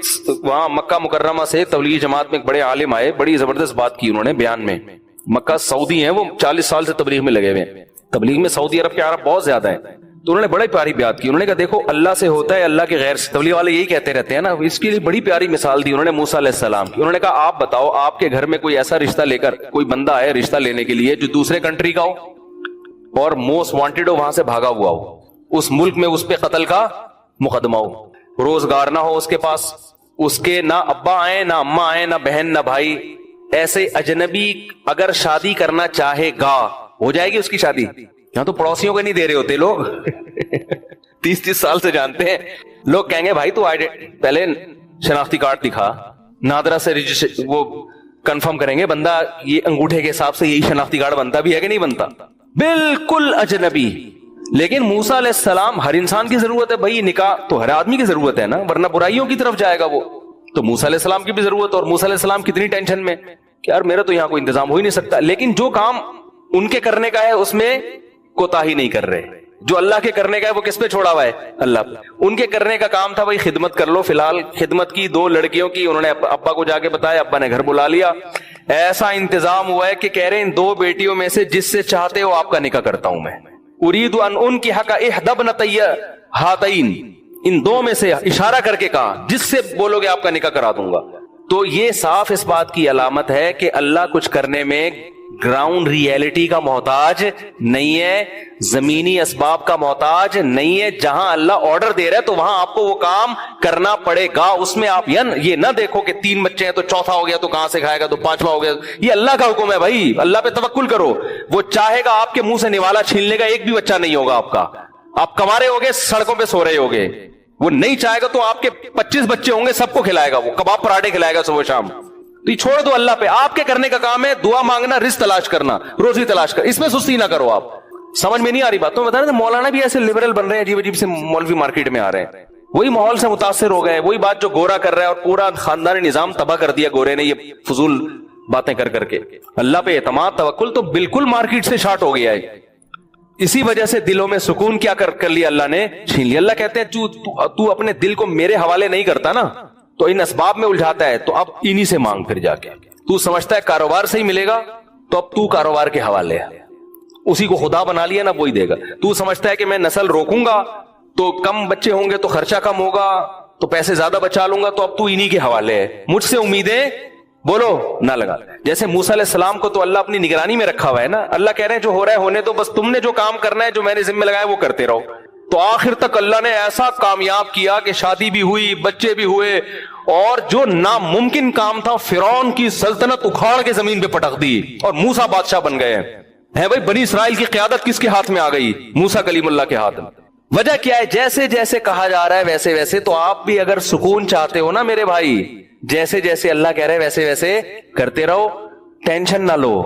وہاں مکہ مکرمہ سے تبلیغی جماعت میں ایک بڑے عالم آئے, بڑی زبردست بات کی انہوں نے بیان میں. مکہ سعودی ہیں, وہ 40 سال سے تبلیغ میں لگے ہوئے ہیں. تبلیغ میں سعودی عرب کے عرب بہت زیادہ ہیں. تو انہوں نے بڑی پیاری بات کی. انہوں نے کہا دیکھو اللہ سے ہوتا ہے, اللہ کے غیر سے. تبلیغ والے یہی کہتے رہتے ہیں نا, اس کے لیے بڑی پیاری مثال دی انہوں نے موسیٰ علیہ السلام کی. انہوں نے کہا آپ بتاؤ آپ کے گھر میں کوئی ایسا رشتہ لے کر کوئی بندہ ہے رشتہ لینے کے لیے جو دوسرے کنٹری کا ہو اور موسٹ وانٹیڈ ہو, وہاں سے بھاگا ہوا ہو, اس ملک میں اس پہ قتل کا مقدمہ ہو, روزگار نہ ہو اس کے پاس, اس کے نہ ابا آئے نہ اماں آئے نہ بہن نہ بھائی. ایسے اجنبی اگر شادی کرنا چاہے گا ہو جائے گی اس کی شادی. یہاں تو پڑوسیوں کو نہیں دے رہے ہوتے لوگ 30 سال سے جانتے ہیں لوگ. کہیں گے بھائی تو پہلے شناختی کارڈ دکھا, نادرا سے وہ کنفرم کریں گے بندہ یہ انگوٹھے کے حساب سے یہی شناختی کارڈ بنتا بھی ہے کہ نہیں بنتا, بالکل اجنبی. لیکن موسیٰ علیہ السلام, ہر انسان کی ضرورت ہے بھائی, نکاح تو ہر آدمی کی ضرورت ہے نا, ورنہ برائیوں کی طرف جائے گا وہ. تو موسیٰ علیہ السلام کی بھی ضرورت, اور موسیٰ علیہ السلام کتنی ٹینشن میں کہ یار میرا تو یہاں کوئی انتظام ہو ہی نہیں سکتا. لیکن جو کام ان کے کرنے کا ہے اس میں کوتاہی نہیں کر رہے. جو اللہ کے کرنے کا ہے وہ کس پہ چھوڑا ہوا ہے؟ اللہ پہ. ان کے کرنے کا کام تھا بھائی خدمت کر لو. فی الحال خدمت کی 2 لڑکیوں کی, انہوں نے ابا کو جا کے بتایا, ابا نے گھر بلا لیا. ایسا انتظام ہوا ہے کہ کہہ رہے ہیں ان 2 بیٹیوں میں سے جس سے چاہتے ہو آپ کا نکاح کرتا ہوں میں. اريد ان انكح احدى ابنتي هاتين, ان 2 میں سے اشارہ کر کے کہا جس سے بولو گے آپ کا نکاح کرا دوں گا. تو یہ صاف اس بات کی علامت ہے کہ اللہ کچھ کرنے میں گراؤنڈ ریئلٹی کا محتاج نہیں ہے, زمینی اسباب کا محتاج نہیں ہے. جہاں اللہ آرڈر دے رہا ہے تو وہاں آپ کو وہ کام کرنا پڑے گا. اس میں آپ یہ نہ دیکھو کہ 3 بچے ہیں تو چوتھا ہو گیا تو کہاں سے کھائے گا, تو 5واں ہو گیا. یہ اللہ کا حکم ہے بھائی, اللہ پہ توکل کرو. وہ چاہے گا آپ کے منہ سے نوالا چھیننے کا ایک بھی بچہ نہیں ہوگا آپ کا. آپ کمارے ہوگے, سڑکوں پہ سو رہے ہوگے. وہ نہیں چاہے گا تو آپ کے 25 بچے ہوں گے, سب کو کھلائے گا, وہ کباب پراٹھے کھلائے گا صبح شام. تو یہ چھوڑ دو اللہ پہ. آپ کے کرنے کا کام ہے دعا مانگنا, رزق تلاش کرنا, روزی تلاش کر, اس میں سستی نہ کرو. آپ سمجھ میں نہیں آ رہی بات. تو بتا رہے مولانا بھی ایسے لبرل بن رہے ہیں, عجیب عجیب سے مولوی مارکیٹ میں آ رہے ہیں, وہی ماحول سے متاثر ہو گئے. وہی بات جو گورا کر رہا ہے اور پورا خاندانی نظام تباہ کر دیا گورے نے, یہ فضول باتیں کر کے. اللہ پہ اعتماد توکل تو بالکل مارکیٹ سے شارٹ ہو گیا ہے. اسی وجہ سے دلوں میں سکون کیا کر لیا اللہ نے, چھین لیا. اللہ کہتے ہیں تو اپنے دل کو میرے حوالے نہیں کرتا نا, تو ان اسباب میں الجھاتا ہے, تو اب انہی سے مانگ. پھر جا کے تو سمجھتا ہے کاروبار سے ہی ملے گا, تو اب تو کاروبار کے حوالے ہے. اسی کو خدا بنا لیا نا, وہی دے گا. تو سمجھتا ہے کہ میں نسل روکوں گا تو کم بچے ہوں گے تو خرچہ کم ہوگا, تو پیسے زیادہ بچا لوں گا, تو اب تو انہی کے حوالے ہے. مجھ سے امیدیں بولو نہ لگا. جیسے موسیٰ علیہ السلام کو تو اللہ اپنی نگرانی میں رکھا ہوا ہے نا. اللہ کہہ رہے ہیں جو ہو رہا ہے ہونے دو, بس تم نے جو کام کرنا ہے, جو میں نے ذمہ لگایا وہ کرتے رہو. تو آخر تک اللہ نے ایسا کامیاب کیا کہ شادی بھی ہوئی, بچے بھی ہوئے, اور جو ناممکن کام تھا فرعون کی سلطنت اکھاڑ کے زمین پہ پٹک دی, اور موسیٰ بادشاہ بن گئے ہیں. بھائی بنی اسرائیل کی قیادت کس کے ہاتھ میں آ گئی؟ موسیٰ کلیم اللہ کے ہاتھ میں. وجہ کیا ہے؟ جیسے جیسے کہا جا رہا ہے ویسے ویسے. تو آپ بھی اگر سکون چاہتے ہو نا میرے بھائی، جیسے جیسے اللہ کہہ رہے ویسے ویسے کرتے رہو، ٹینشن نہ لو.